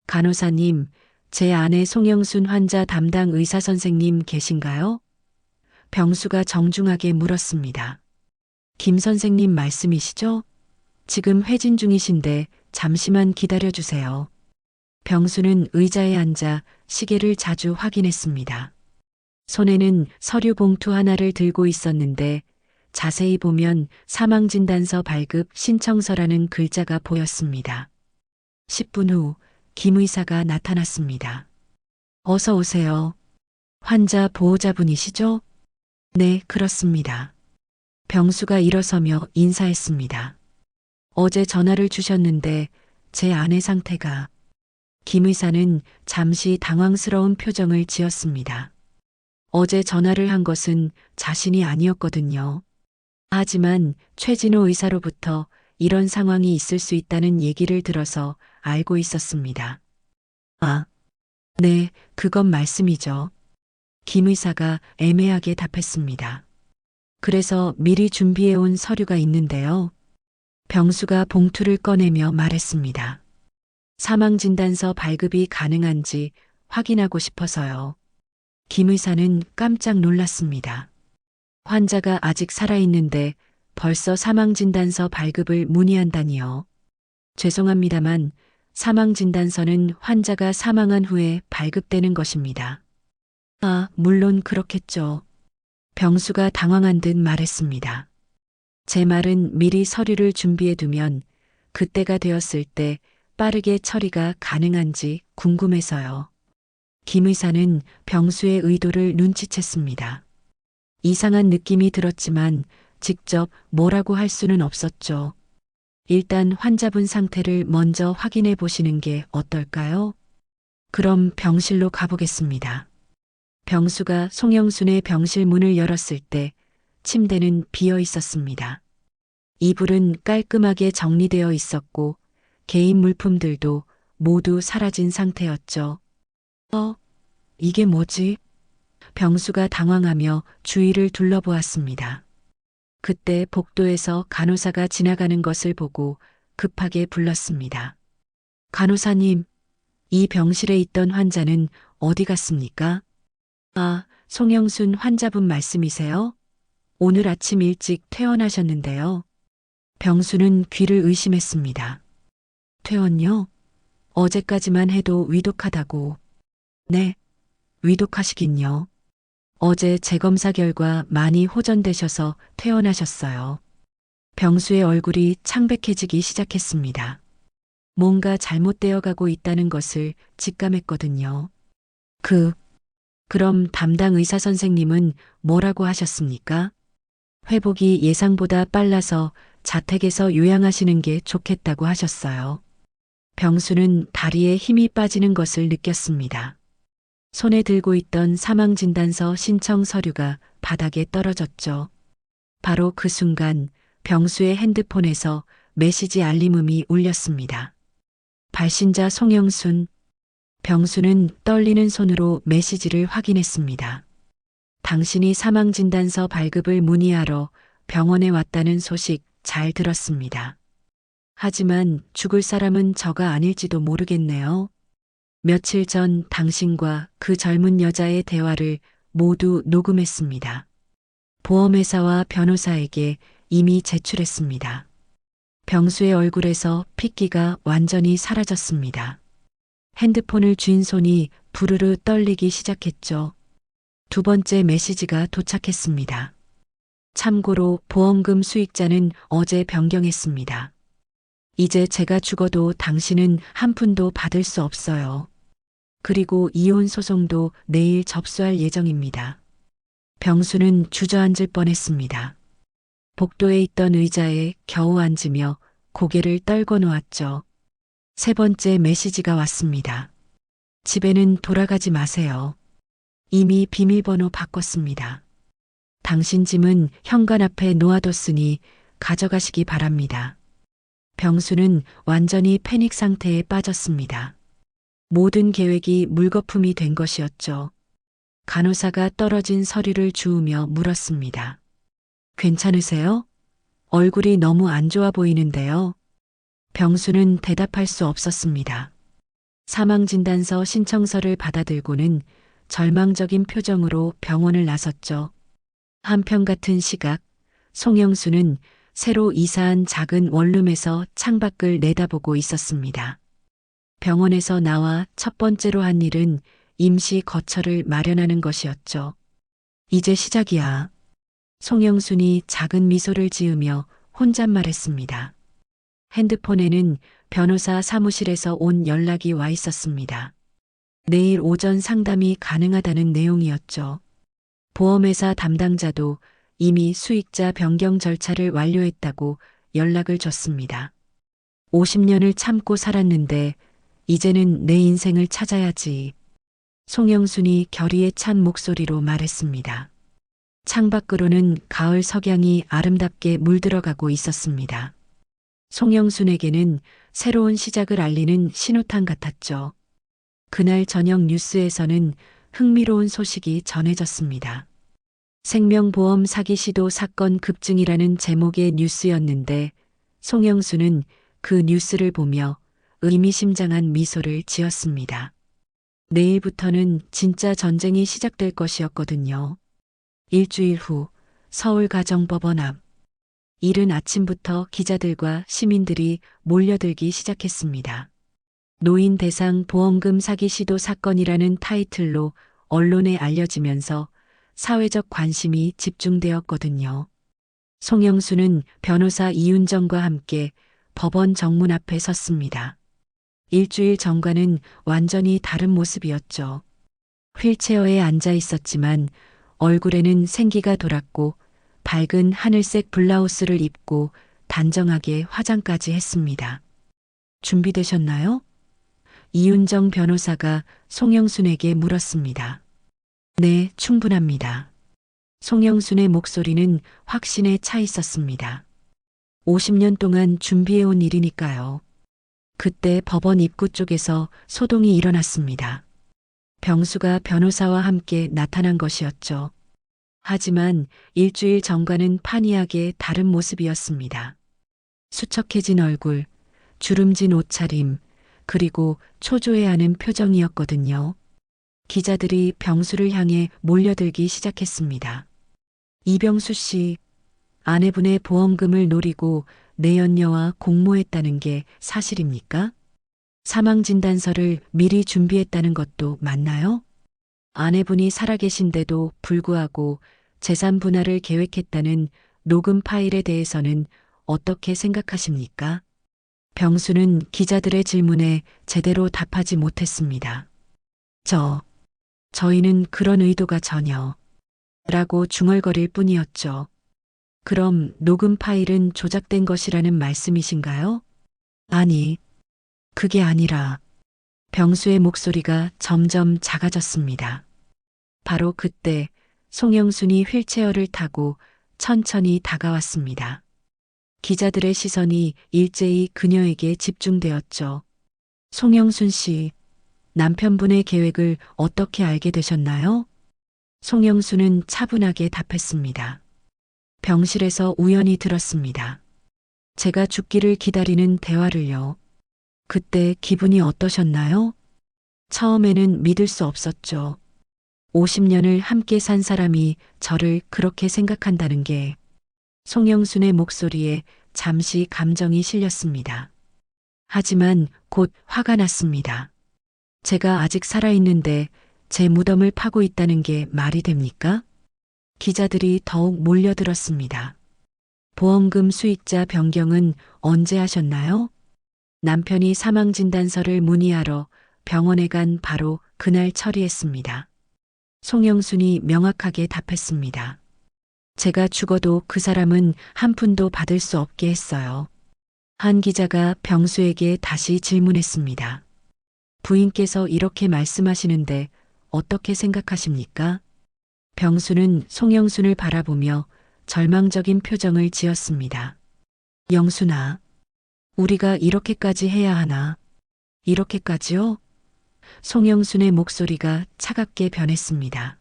간호사님, 제 아내 송영순 환자 담당 의사 선생님 계신가요? 병수가 정중하게 물었습니다. 김 선생님 말씀이시죠? 지금 회진 중이신데 잠시만 기다려주세요. 병수는 의자에 앉아 시계를 자주 확인했습니다. 손에는 서류 봉투 하나를 들고 있었는데 자세히 보면 사망진단서 발급 신청서라는 글자가 보였습니다. 10분 후 김 의사가 나타났습니다. 어서 오세요. 환자 보호자분이시죠? 네, 그렇습니다. 병수가 일어서며 인사했습니다. 어제 전화를 주셨는데 제 아내 상태가. 김 의사는 잠시 당황스러운 표정을 지었습니다. 어제 전화를 한 것은 자신이 아니었거든요. 하지만 최진호 의사로부터 이런 상황이 있을 수 있다는 얘기를 들어서 알고 있었습니다. 아, 네, 그건 말씀이죠. 김 의사가 애매하게 답했습니다. 그래서 미리 준비해온 서류가 있는데요. 병수가 봉투를 꺼내며 말했습니다. 사망진단서 발급이 가능한지 확인하고 싶어서요. 김 의사는 깜짝 놀랐습니다. 환자가 아직 살아있는데 벌써 사망진단서 발급을 문의한다니요. 죄송합니다만 사망진단서는 환자가 사망한 후에 발급되는 것입니다. 아, 물론 그렇겠죠. 병수가 당황한 듯 말했습니다. 제 말은 미리 서류를 준비해두면 그때가 되었을 때 빠르게 처리가 가능한지 궁금해서요. 김 의사는 병수의 의도를 눈치챘습니다. 이상한 느낌이 들었지만 직접 뭐라고 할 수는 없었죠. 일단 환자분 상태를 먼저 확인해 보시는 게 어떨까요? 그럼 병실로 가보겠습니다. 병수가 송영순의 병실 문을 열었을 때 침대는 비어 있었습니다. 이불은 깔끔하게 정리되어 있었고 개인 물품들도 모두 사라진 상태였죠. 이게 뭐지? 병수가 당황하며 주위를 둘러보았습니다. 그때 복도에서 간호사가 지나가는 것을 보고 급하게 불렀습니다. 간호사님, 이 병실에 있던 환자는 어디 갔습니까? 아, 송영순 환자분 말씀이세요? 오늘 아침 일찍 퇴원하셨는데요. 병수는 귀를 의심했습니다. 퇴원요? 어제까지만 해도 위독하다고. 네, 위독하시긴요. 어제 재검사 결과 많이 호전되셔서 퇴원하셨어요. 병수의 얼굴이 창백해지기 시작했습니다. 뭔가 잘못되어 가고 있다는 것을 직감했거든요. 그럼 담당 의사 선생님은 뭐라고 하셨습니까? 회복이 예상보다 빨라서 자택에서 요양하시는 게 좋겠다고 하셨어요. 병수는 다리에 힘이 빠지는 것을 느꼈습니다. 손에 들고 있던 사망진단서 신청 서류가 바닥에 떨어졌죠. 바로 그 순간 병수의 핸드폰에서 메시지 알림음이 울렸습니다. 발신자 송영순. 병수는 떨리는 손으로 메시지를 확인했습니다. 당신이 사망진단서 발급을 문의하러 병원에 왔다는 소식 잘 들었습니다. 하지만 죽을 사람은 저가 아닐지도 모르겠네요. 며칠 전 당신과 그 젊은 여자의 대화를 모두 녹음했습니다. 보험회사와 변호사에게 이미 제출했습니다. 병수의 얼굴에서 핏기가 완전히 사라졌습니다. 핸드폰을 쥔 손이 부르르 떨리기 시작했죠. 두 번째 메시지가 도착했습니다. 참고로 보험금 수익자는 어제 변경했습니다. 이제 제가 죽어도 당신은 한 푼도 받을 수 없어요. 그리고 이혼 소송도 내일 접수할 예정입니다. 병수는 주저앉을 뻔했습니다. 복도에 있던 의자에 겨우 앉으며 고개를 떨궈 놓았죠. 세 번째 메시지가 왔습니다. 집에는 돌아가지 마세요. 이미 비밀번호 바꿨습니다. 당신 짐은 현관 앞에 놓아뒀으니 가져가시기 바랍니다. 병수는 완전히 패닉 상태에 빠졌습니다. 모든 계획이 물거품이 된 것이었죠. 간호사가 떨어진 서류를 주우며 물었습니다. 괜찮으세요? 얼굴이 너무 안 좋아 보이는데요. 병수는 대답할 수 없었습니다. 사망진단서 신청서를 받아들고는 절망적인 표정으로 병원을 나섰죠. 한편같은 시각, 송영수는 새로 이사한 작은 원룸에서 창밖을 내다보고 있었습니다. 병원에서 나와 첫 번째로 한 일은 임시 거처를 마련하는 것이었죠. 이제 시작이야. 송영순이 작은 미소를 지으며 혼잣말했습니다. 핸드폰에는 변호사 사무실에서 온 연락이 와 있었습니다. 내일 오전 상담이 가능하다는 내용이었죠. 보험회사 담당자도 이미 수익자 변경 절차를 완료했다고 연락을 줬습니다. 50년을 참고 살았는데 이제는 내 인생을 찾아야지. 송영순이 결의에 찬 목소리로 말했습니다. 창밖으로는 가을 석양이 아름답게 물들어가고 있었습니다. 송영순에게는 새로운 시작을 알리는 신호탄 같았죠. 그날 저녁 뉴스에서는 흥미로운 소식이 전해졌습니다. 생명보험 사기 시도 사건 급증이라는 제목의 뉴스였는데 송영순은 그 뉴스를 보며 의미심장한 미소를 지었습니다. 내일부터는 진짜 전쟁이 시작될 것이었거든요. 일주일 후 서울가정법원 앞. 이른 아침부터 기자들과 시민들이 몰려들기 시작했습니다. 노인 대상 보험금 사기 시도 사건이라는 타이틀로 언론에 알려지면서 사회적 관심이 집중되었거든요. 송영순은 변호사 이윤정과 함께 법원 정문 앞에 섰습니다. 일주일 전과는 완전히 다른 모습이었죠. 휠체어에 앉아 있었지만 얼굴에는 생기가 돌았고 밝은 하늘색 블라우스를 입고 단정하게 화장까지 했습니다. 준비되셨나요? 이윤정 변호사가 송영순에게 물었습니다. 네, 충분합니다. 송영순의 목소리는 확신에 차 있었습니다. 50년 동안 준비해온 일이니까요. 그때 법원 입구 쪽에서 소동이 일어났습니다. 병수가 변호사와 함께 나타난 것이었죠. 하지만 일주일 전과는 판이하게 다른 모습이었습니다. 수척해진 얼굴, 주름진 옷차림, 그리고 초조해하는 표정이었거든요. 기자들이 병수를 향해 몰려들기 시작했습니다. 이병수 씨, 아내분의 보험금을 노리고 내연녀와 공모했다는 게 사실입니까? 사망진단서를 미리 준비했다는 것도 맞나요? 아내분이 살아계신데도 불구하고 재산 분할을 계획했다는 녹음 파일에 대해서는 어떻게 생각하십니까? 병수는 기자들의 질문에 제대로 답하지 못했습니다. 저희는 그런 의도가 전혀 라고 중얼거릴 뿐이었죠. 그럼 녹음 파일은 조작된 것이라는 말씀이신가요? 아니, 그게 아니라 병수의 목소리가 점점 작아졌습니다. 바로 그때 송영순이 휠체어를 타고 천천히 다가왔습니다. 기자들의 시선이 일제히 그녀에게 집중되었죠. 송영순 씨, 남편분의 계획을 어떻게 알게 되셨나요? 송영순은 차분하게 답했습니다. 병실에서 우연히 들었습니다. 제가 죽기를 기다리는 대화를요. 그때 기분이 어떠셨나요? 처음에는 믿을 수 없었죠. 50년을 함께 산 사람이 저를 그렇게 생각한다는 게. 송영순의 목소리에 잠시 감정이 실렸습니다. 하지만 곧 화가 났습니다. 제가 아직 살아있는데 제 무덤을 파고 있다는 게 말이 됩니까? 기자들이 더욱 몰려들었습니다. 보험금 수익자 변경은 언제 하셨나요? 남편이 사망진단서를 문의하러 병원에 간 바로 그날 처리했습니다. 송영순이 명확하게 답했습니다. 제가 죽어도 그 사람은 한 푼도 받을 수 없게 했어요. 한 기자가 병수에게 다시 질문했습니다. 부인께서 이렇게 말씀하시는데 어떻게 생각하십니까? 병수는 송영순을 바라보며 절망적인 표정을 지었습니다. 영순아, 우리가 이렇게까지 해야 하나? 이렇게까지요? 송영순의 목소리가 차갑게 변했습니다.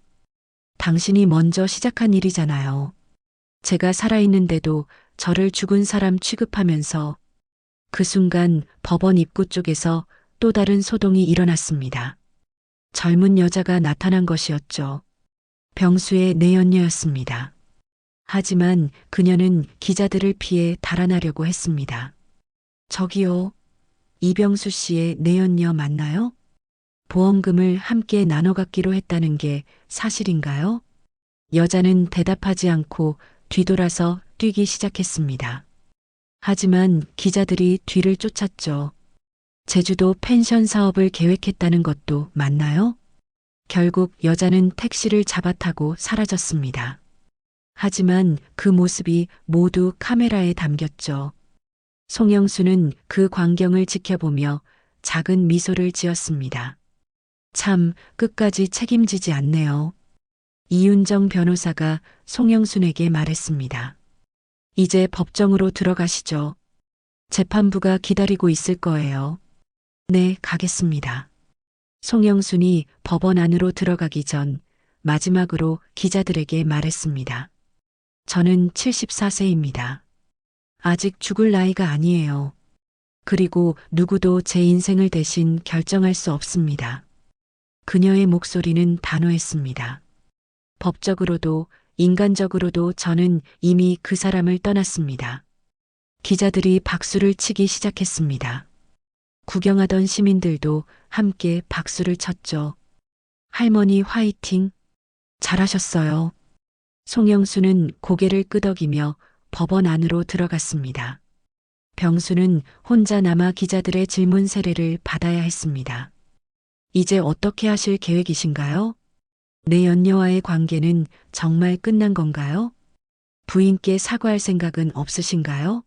당신이 먼저 시작한 일이잖아요. 제가 살아있는데도 저를 죽은 사람 취급하면서. 그 순간 법원 입구 쪽에서 또 다른 소동이 일어났습니다. 젊은 여자가 나타난 것이었죠. 병수의 내연녀였습니다. 하지만 그녀는 기자들을 피해 달아나려고 했습니다. 저기요, 이병수 씨의 내연녀 맞나요? 보험금을 함께 나눠 갖기로 했다는 게 사실인가요? 여자는 대답하지 않고 뒤돌아서 뛰기 시작했습니다. 하지만 기자들이 뒤를 쫓았죠. 제주도 펜션 사업을 계획했다는 것도 맞나요? 결국 여자는 택시를 잡아타고 사라졌습니다. 하지만 그 모습이 모두 카메라에 담겼죠. 송영수는 그 광경을 지켜보며 작은 미소를 지었습니다. 참, 끝까지 책임지지 않네요. 이윤정 변호사가 송영순에게 말했습니다. 이제 법정으로 들어가시죠. 재판부가 기다리고 있을 거예요. 네, 가겠습니다. 송영순이 법원 안으로 들어가기 전 마지막으로 기자들에게 말했습니다. 저는 74세입니다. 아직 죽을 나이가 아니에요. 그리고 누구도 제 인생을 대신 결정할 수 없습니다. 그녀의 목소리는 단호했습니다. 법적으로도 인간적으로도 저는 이미 그 사람을 떠났습니다. 기자들이 박수를 치기 시작했습니다. 구경하던 시민들도 함께 박수를 쳤죠. 할머니 화이팅! 잘하셨어요. 송영수는 고개를 끄덕이며 법원 안으로 들어갔습니다. 병수는 혼자 남아 기자들의 질문 세례를 받아야 했습니다. 이제 어떻게 하실 계획이신가요? 내 연녀와의 관계는 정말 끝난 건가요? 부인께 사과할 생각은 없으신가요?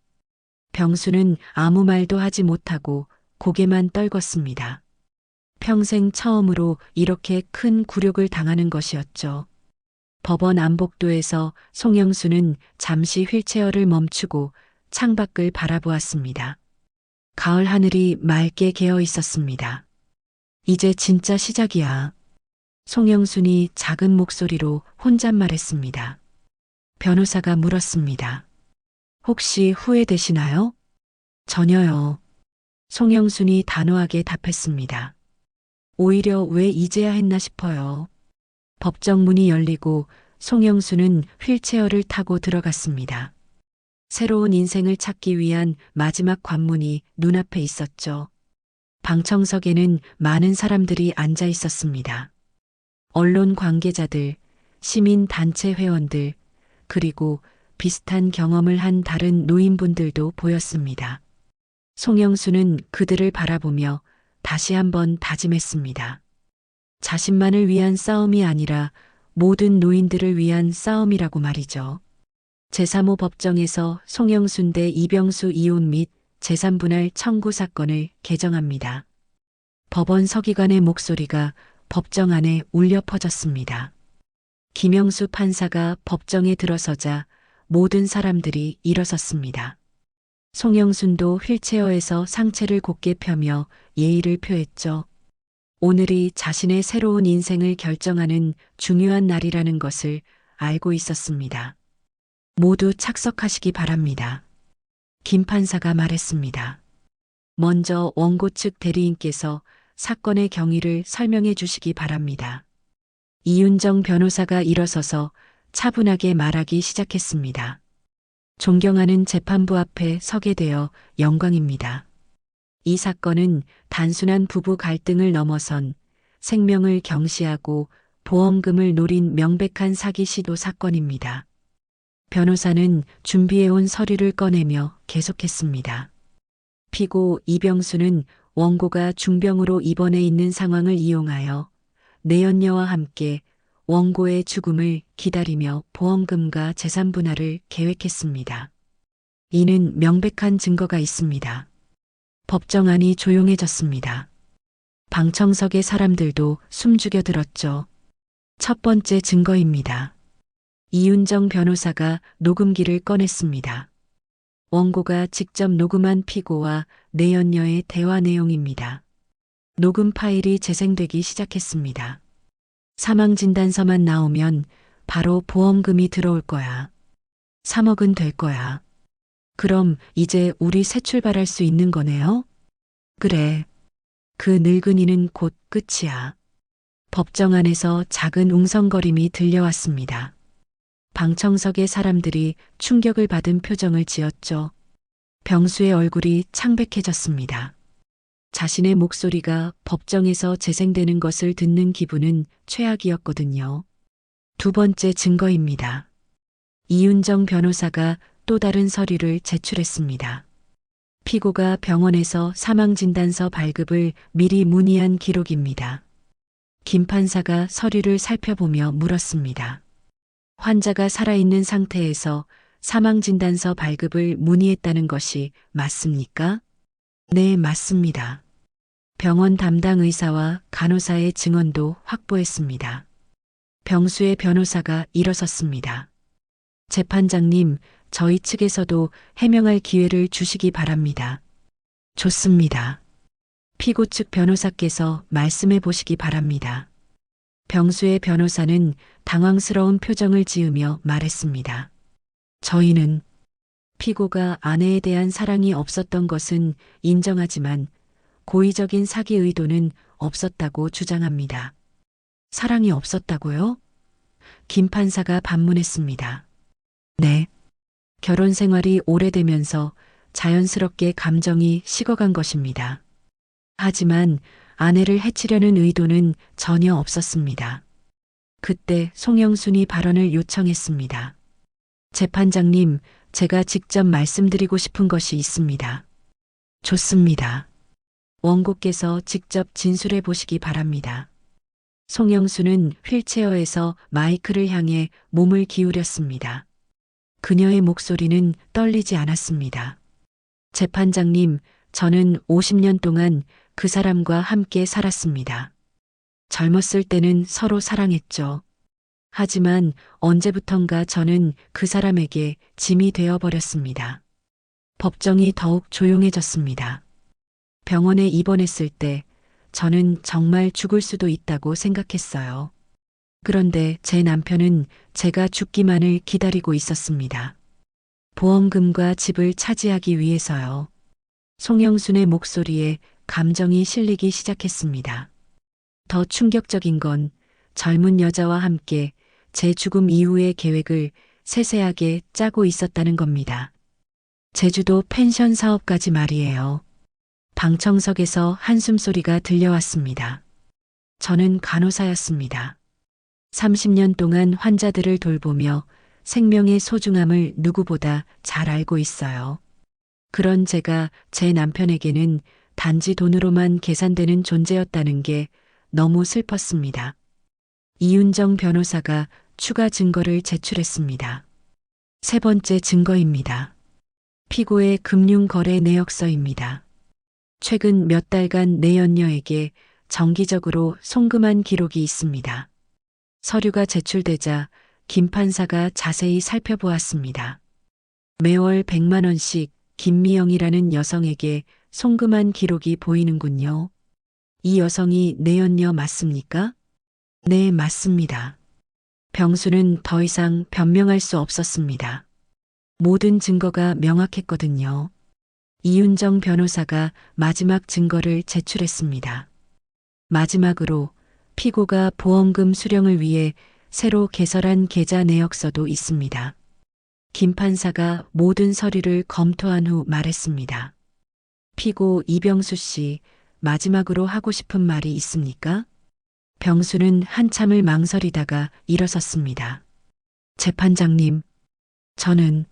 병수는 아무 말도 하지 못하고 고개만 떨궜습니다. 평생 처음으로 이렇게 큰 굴욕을 당하는 것이었죠. 법원 안복도에서 송영수는 잠시 휠체어를 멈추고 창밖을 바라보았습니다. 가을 하늘이 맑게 개어 있었습니다. 이제 진짜 시작이야. 송영순이 작은 목소리로 혼잣말했습니다. 변호사가 물었습니다. 혹시 후회되시나요? 전혀요. 송영순이 단호하게 답했습니다. 오히려 왜 이제야 했나 싶어요. 법정 문이 열리고 송영수는 휠체어를 타고 들어갔습니다. 새로운 인생을 찾기 위한 마지막 관문이 눈앞에 있었죠. 방청석에는 많은 사람들이 앉아 있었습니다. 언론 관계자들, 시민 단체 회원들, 그리고 비슷한 경험을 한 다른 노인분들도 보였습니다. 송영수는 그들을 바라보며 다시 한번 다짐했습니다. 자신만을 위한 싸움이 아니라 모든 노인들을 위한 싸움이라고 말이죠. 제3호 법정에서 송영순 대 이병수 이혼 및 재산분할 청구 사건을 개정합니다. 법원 서기관의 목소리가 법정 안에 울려 퍼졌습니다. 김영수 판사가 법정에 들어서자 모든 사람들이 일어섰습니다. 송영순도 휠체어에서 상체를 곧게 펴며 예의를 표했죠. 오늘이 자신의 새로운 인생을 결정하는 중요한 날이라는 것을 알고 있었습니다. 모두 착석하시기 바랍니다. 김 판사가 말했습니다. 먼저 원고 측 대리인께서 사건의 경위를 설명해 주시기 바랍니다. 이윤정 변호사가 일어서서 차분하게 말하기 시작했습니다. 존경하는 재판부 앞에 서게 되어 영광입니다. 이 사건은 단순한 부부 갈등을 넘어선 생명을 경시하고 보험금을 노린 명백한 사기 시도 사건입니다. 변호사는 준비해온 서류를 꺼내며 계속했습니다. 피고 이병수는 원고가 중병으로 입원해 있는 상황을 이용하여 내연녀와 함께 원고의 죽음을 기다리며 보험금과 재산 분할을 계획했습니다. 이는 명백한 증거가 있습니다. 법정 안이 조용해졌습니다. 방청석의 사람들도 숨죽여 들었죠. 첫 번째 증거입니다. 이윤정 변호사가 녹음기를 꺼냈습니다. 원고가 직접 녹음한 피고와 내연녀의 대화 내용입니다. 녹음 파일이 재생되기 시작했습니다. 사망진단서만 나오면 바로 보험금이 들어올 거야. 3억은 될 거야. 그럼 이제 우리 새 출발할 수 있는 거네요? 그래. 그 늙은이는 곧 끝이야. 법정 안에서 작은 웅성거림이 들려왔습니다. 방청석의 사람들이 충격을 받은 표정을 지었죠. 병수의 얼굴이 창백해졌습니다. 자신의 목소리가 법정에서 재생되는 것을 듣는 기분은 최악이었거든요. 두 번째 증거입니다. 이윤정 변호사가 또 다른 서류를 제출했습니다. 피고가 병원에서 사망진단서 발급을 미리 문의한 기록입니다. 김 판사가 서류를 살펴보며 물었습니다. 환자가 살아있는 상태에서 사망진단서 발급을 문의했다는 것이 맞습니까? 네, 맞습니다. 병원 담당 의사와 간호사의 증언도 확보했습니다. 병수의 변호사가 일어섰습니다. 재판장님, 저희 측에서도 해명할 기회를 주시기 바랍니다. 좋습니다. 피고 측 변호사께서 말씀해 보시기 바랍니다. 병수의 변호사는 당황스러운 표정을 지으며 말했습니다. 저희는 피고가 아내에 대한 사랑이 없었던 것은 인정하지만 고의적인 사기 의도는 없었다고 주장합니다. 사랑이 없었다고요? 김 판사가 반문했습니다. 네. 결혼 생활이 오래되면서 자연스럽게 감정이 식어간 것입니다. 하지만 아내를 해치려는 의도는 전혀 없었습니다. 그때 송영순이 발언을 요청했습니다. 재판장님, 제가 직접 말씀드리고 싶은 것이 있습니다. 좋습니다. 원고께서 직접 진술해 보시기 바랍니다. 송영수는 휠체어에서 마이크를 향해 몸을 기울였습니다. 그녀의 목소리는 떨리지 않았습니다. 재판장님, 저는 50년 동안 그 사람과 함께 살았습니다. 젊었을 때는 서로 사랑했죠. 하지만 언제부턴가 저는 그 사람에게 짐이 되어버렸습니다. 법정이 더욱 조용해졌습니다. 병원에 입원했을 때 저는 정말 죽을 수도 있다고 생각했어요. 그런데 제 남편은 제가 죽기만을 기다리고 있었습니다. 보험금과 집을 차지하기 위해서요. 송영순의 목소리에 감정이 실리기 시작했습니다. 더 충격적인 건 젊은 여자와 함께 제 죽음 이후의 계획을 세세하게 짜고 있었다는 겁니다. 제주도 펜션 사업까지 말이에요. 방청석에서 한숨소리가 들려왔습니다. 저는 간호사였습니다. 30년 동안 환자들을 돌보며 생명의 소중함을 누구보다 잘 알고 있어요. 그런 제가 제 남편에게는 단지 돈으로만 계산되는 존재였다는 게 너무 슬펐습니다. 이윤정 변호사가 추가 증거를 제출했습니다. 세 번째 증거입니다. 피고의 금융거래 내역서입니다. 최근 몇 달간 내연녀에게 정기적으로 송금한 기록이 있습니다. 서류가 제출되자 김 판사가 자세히 살펴보았습니다. 매월 100만 원씩 김미영이라는 여성에게 송금한 기록이 보이는군요. 이 여성이 내연녀 맞습니까? 네, 맞습니다. 병수는 더 이상 변명할 수 없었습니다. 모든 증거가 명확했거든요. 이윤정 변호사가 마지막 증거를 제출했습니다. 마지막으로 피고가 보험금 수령을 위해 새로 개설한 계좌 내역서도 있습니다. 김 판사가 모든 서류를 검토한 후 말했습니다. 피고 이병수 씨, 마지막으로 하고 싶은 말이 있습니까? 병수는 한참을 망설이다가 일어섰습니다. 재판장님, 저는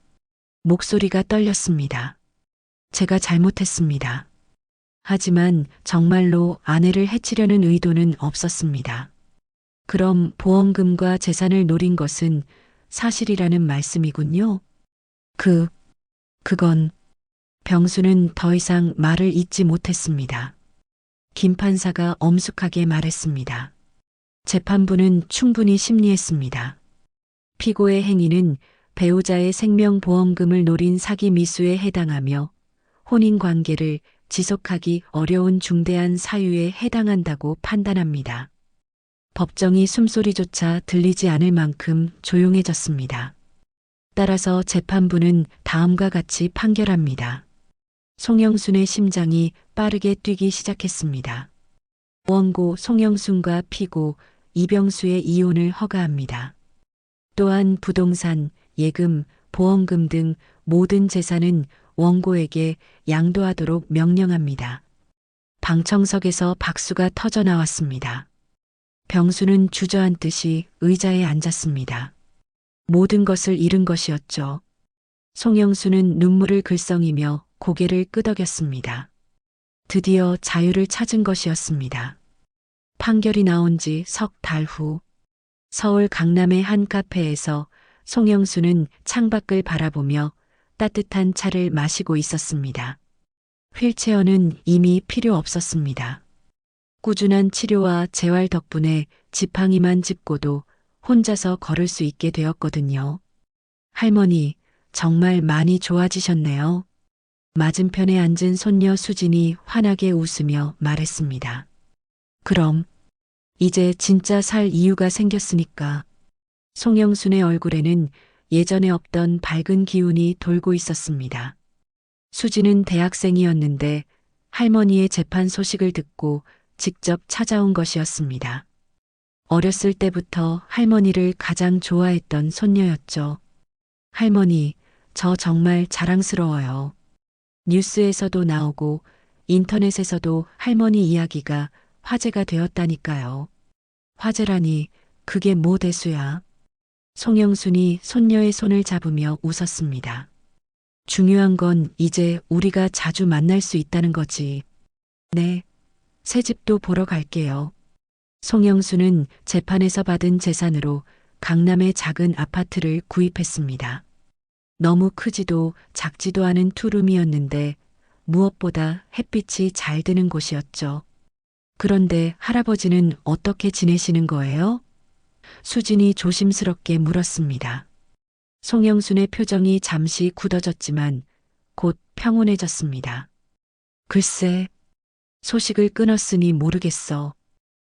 목소리가 떨렸습니다. 제가 잘못했습니다. 하지만 정말로 아내를 해치려는 의도는 없었습니다. 그럼 보험금과 재산을 노린 것은 사실이라는 말씀이군요. 그건 병수는 더 이상 말을 잇지 못했습니다. 김 판사가 엄숙하게 말했습니다. 재판부는 충분히 심리했습니다. 피고의 행위는 배우자의 생명보험금을 노린 사기 미수에 해당하며 혼인관계를 지속하기 어려운 중대한 사유에 해당한다고 판단합니다. 법정이 숨소리조차 들리지 않을 만큼 조용해졌습니다. 따라서 재판부는 다음과 같이 판결합니다. 송영순의 심장이 빠르게 뛰기 시작했습니다. 원고 송영순과 피고 이병수의 이혼을 허가합니다. 또한 부동산, 예금, 보험금 등 모든 재산은 원고에게 양도하도록 명령합니다. 방청석에서 박수가 터져 나왔습니다. 병수는 주저앉듯이 의자에 앉았습니다. 모든 것을 잃은 것이었죠. 송영수는 눈물을 글썽이며 고개를 끄덕였습니다. 드디어 자유를 찾은 것이었습니다. 판결이 나온 지 석 달 후, 서울 강남의 한 카페에서 송영수는 창밖을 바라보며 따뜻한 차를 마시고 있었습니다. 휠체어는 이미 필요 없었습니다. 꾸준한 치료와 재활 덕분에 지팡이만 짚고도 혼자서 걸을 수 있게 되었거든요. 할머니, 정말 많이 좋아지셨네요. 맞은편에 앉은 손녀 수진이 환하게 웃으며 말했습니다. 그럼, 이제 진짜 살 이유가 생겼으니까. 송영순의 얼굴에는 예전에 없던 밝은 기운이 돌고 있었습니다. 수진은 대학생이었는데 할머니의 재판 소식을 듣고 직접 찾아온 것이었습니다. 어렸을 때부터 할머니를 가장 좋아했던 손녀였죠. 할머니, 저 정말 자랑스러워요. 뉴스에서도 나오고 인터넷에서도 할머니 이야기가 화제가 되었다니까요. 화제라니 그게 뭐 대수야. 송영순이 손녀의 손을 잡으며 웃었습니다. 중요한 건 이제 우리가 자주 만날 수 있다는 거지. 네, 새 집도 보러 갈게요. 송영수는 재판에서 받은 재산으로 강남의 작은 아파트를 구입했습니다. 너무 크지도 작지도 않은 투룸이었는데 무엇보다 햇빛이 잘 드는 곳이었죠. 그런데 할아버지는 어떻게 지내시는 거예요? 수진이 조심스럽게 물었습니다. 송영순의 표정이 잠시 굳어졌지만 곧 평온해졌습니다. 글쎄, 소식을 끊었으니 모르겠어.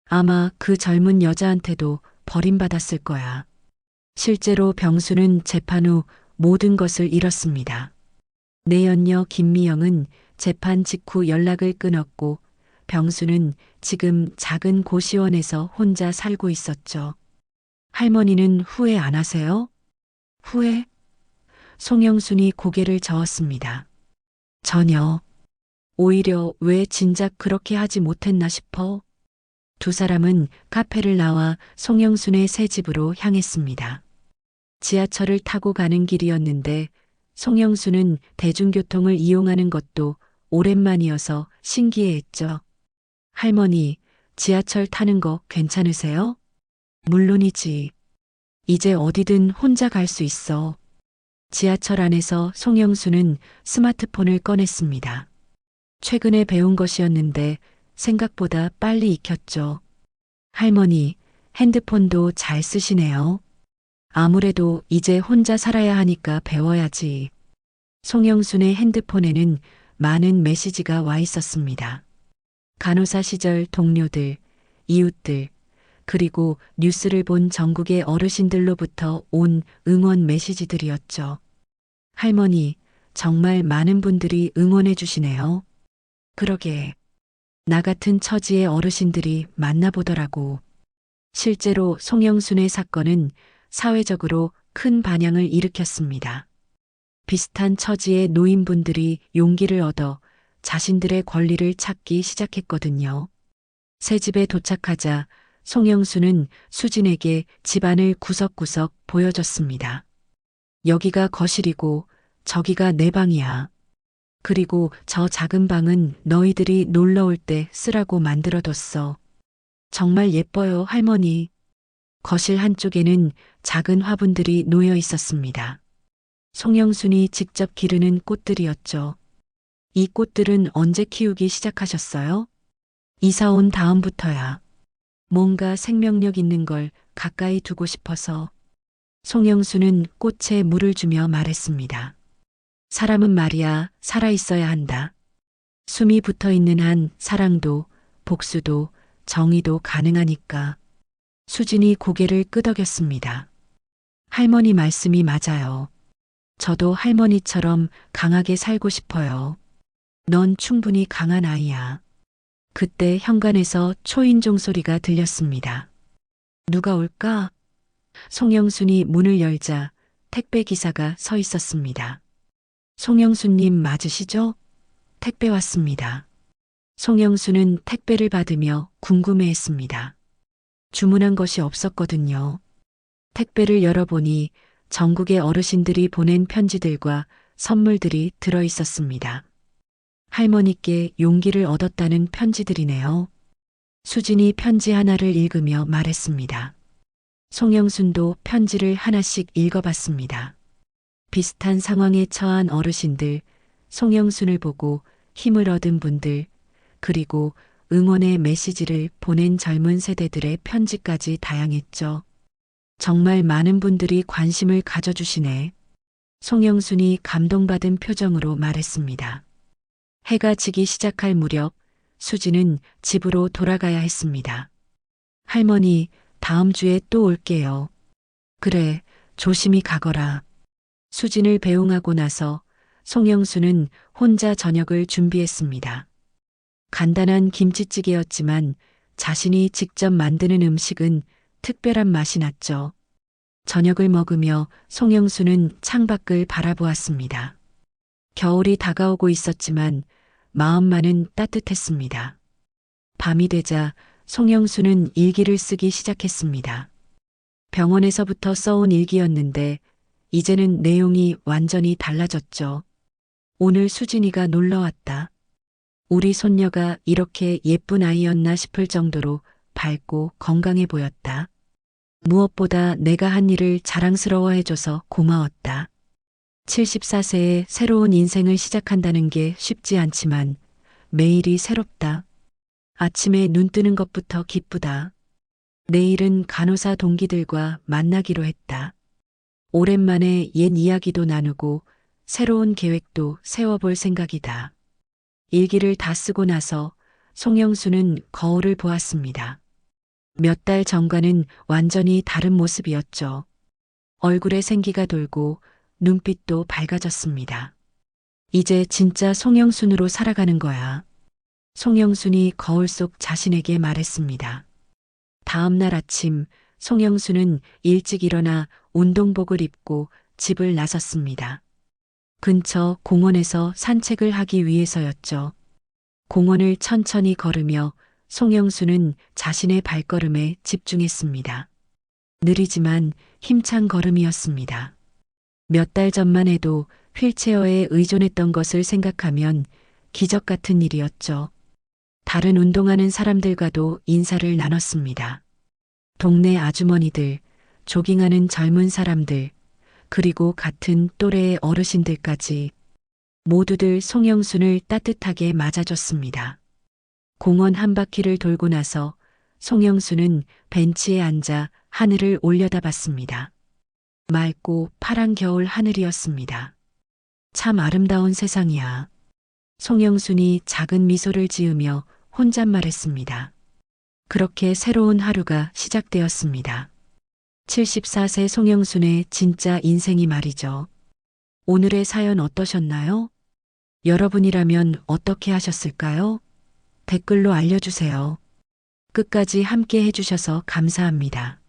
아마 그 젊은 여자한테도 버림받았을 거야. 실제로 병수는 재판 후 모든 것을 잃었습니다. 내연녀 김미영은 재판 직후 연락을 끊었고 병수는 지금 작은 고시원에서 혼자 살고 있었죠. 할머니는 후회 안 하세요? 후회? 송영순이 고개를 저었습니다. 전혀. 오히려 왜 진작 그렇게 하지 못했나 싶어. 두 사람은 카페를 나와 송영순의 새 집으로 향했습니다. 지하철을 타고 가는 길이었는데 송영순은 대중교통을 이용하는 것도 오랜만이어서 신기해했죠. 할머니, 지하철 타는 거 괜찮으세요? 물론이지. 이제 어디든 혼자 갈 수 있어. 지하철 안에서 송영수는 스마트폰을 꺼냈습니다. 최근에 배운 것이었는데 생각보다 빨리 익혔죠. 할머니, 핸드폰도 잘 쓰시네요. 아무래도 이제 혼자 살아야 하니까 배워야지. 송영순의 핸드폰에는 많은 메시지가 와 있었습니다. 간호사 시절 동료들, 이웃들, 그리고 뉴스를 본 전국의 어르신들로부터 온 응원 메시지들이었죠. 할머니, 정말 많은 분들이 응원해 주시네요. 그러게, 나 같은 처지의 어르신들이 만나보더라고. 실제로 송영순의 사건은 사회적으로 큰 반향을 일으켰습니다. 비슷한 처지의 노인분들이 용기를 얻어 자신들의 권리를 찾기 시작했거든요. 새 집에 도착하자 송영수는 수진에게 집안을 구석구석 보여줬습니다. 여기가 거실이고 저기가 내 방이야. 그리고 저 작은 방은 너희들이 놀러 올 때 쓰라고 만들어뒀어. 정말 예뻐요, 할머니. 거실 한쪽에는 작은 화분들이 놓여 있었습니다. 송영순이 직접 기르는 꽃들이었죠. 이 꽃들은 언제 키우기 시작하셨어요? 이사 온 다음부터야. 뭔가 생명력 있는 걸 가까이 두고 싶어서. 송영수는 꽃에 물을 주며 말했습니다. 사람은 말이야, 살아있어야 한다. 숨이 붙어 있는 한 사랑도, 복수도, 정의도 가능하니까. 수진이 고개를 끄덕였습니다. 할머니 말씀이 맞아요. 저도 할머니처럼 강하게 살고 싶어요. 넌 충분히 강한 아이야. 그때 현관에서 초인종 소리가 들렸습니다. 누가 올까? 송영순이 문을 열자 택배 기사가 서 있었습니다. 송영순님 맞으시죠? 택배 왔습니다. 송영수는 택배를 받으며 궁금해했습니다. 주문한 것이 없었거든요. 택배를 열어보니 전국의 어르신들이 보낸 편지들과 선물들이 들어 있었습니다. 할머니께 용기를 얻었다는 편지들이네요. 수진이 편지 하나를 읽으며 말했습니다. 송영순도 편지를 하나씩 읽어봤습니다. 비슷한 상황에 처한 어르신들, 송영순을 보고 힘을 얻은 분들, 그리고 응원의 메시지를 보낸 젊은 세대들의 편지까지 다양했죠. 정말 많은 분들이 관심을 가져주시네. 송영순이 감동받은 표정으로 말했습니다. 해가 지기 시작할 무렵 수지는 집으로 돌아가야 했습니다. 할머니, 다음 주에 또 올게요. 그래, 조심히 가거라. 수진을 배웅하고 나서 송영수는 혼자 저녁을 준비했습니다. 간단한 김치찌개였지만 자신이 직접 만드는 음식은 특별한 맛이 났죠. 저녁을 먹으며 송영수는 창밖을 바라보았습니다. 겨울이 다가오고 있었지만 마음만은 따뜻했습니다. 밤이 되자 송영수는 일기를 쓰기 시작했습니다. 병원에서부터 써온 일기였는데 이제는 내용이 완전히 달라졌죠. 오늘 수진이가 놀러 왔다. 우리 손녀가 이렇게 예쁜 아이였나 싶을 정도로 밝고 건강해 보였다. 무엇보다 내가 한 일을 자랑스러워해줘서 고마웠다. 74세에 새로운 인생을 시작한다는 게 쉽지 않지만 매일이 새롭다. 아침에 눈 뜨는 것부터 기쁘다. 내일은 간호사 동기들과 만나기로 했다. 오랜만에 옛 이야기도 나누고 새로운 계획도 세워볼 생각이다. 일기를 다 쓰고 나서 송영수는 거울을 보았습니다. 몇 달 전과는 완전히 다른 모습이었죠. 얼굴에 생기가 돌고 눈빛도 밝아졌습니다. 이제 진짜 송영순으로 살아가는 거야. 송영순이 거울 속 자신에게 말했습니다. 다음 날 아침 송영순은 일찍 일어나 운동복을 입고 집을 나섰습니다. 근처 공원에서 산책을 하기 위해서였죠. 공원을 천천히 걸으며 송영수는 자신의 발걸음에 집중했습니다. 느리지만 힘찬 걸음이었습니다. 몇 달 전만 해도 휠체어에 의존했던 것을 생각하면 기적 같은 일이었죠. 다른 운동하는 사람들과도 인사를 나눴습니다. 동네 아주머니들, 조깅하는 젊은 사람들, 그리고 같은 또래의 어르신들까지 모두들 송영순을 따뜻하게 맞아줬습니다. 공원 한 바퀴를 돌고 나서 송영순은 벤치에 앉아 하늘을 올려다봤습니다. 맑고 파란 겨울 하늘이었습니다. 참 아름다운 세상이야. 송영순이 작은 미소를 지으며 혼잣말했습니다. 그렇게 새로운 하루가 시작되었습니다. 74세 송영순의 진짜 인생이 말이죠. 오늘의 사연 어떠셨나요? 여러분이라면 어떻게 하셨을까요? 댓글로 알려주세요. 끝까지 함께 해주셔서 감사합니다.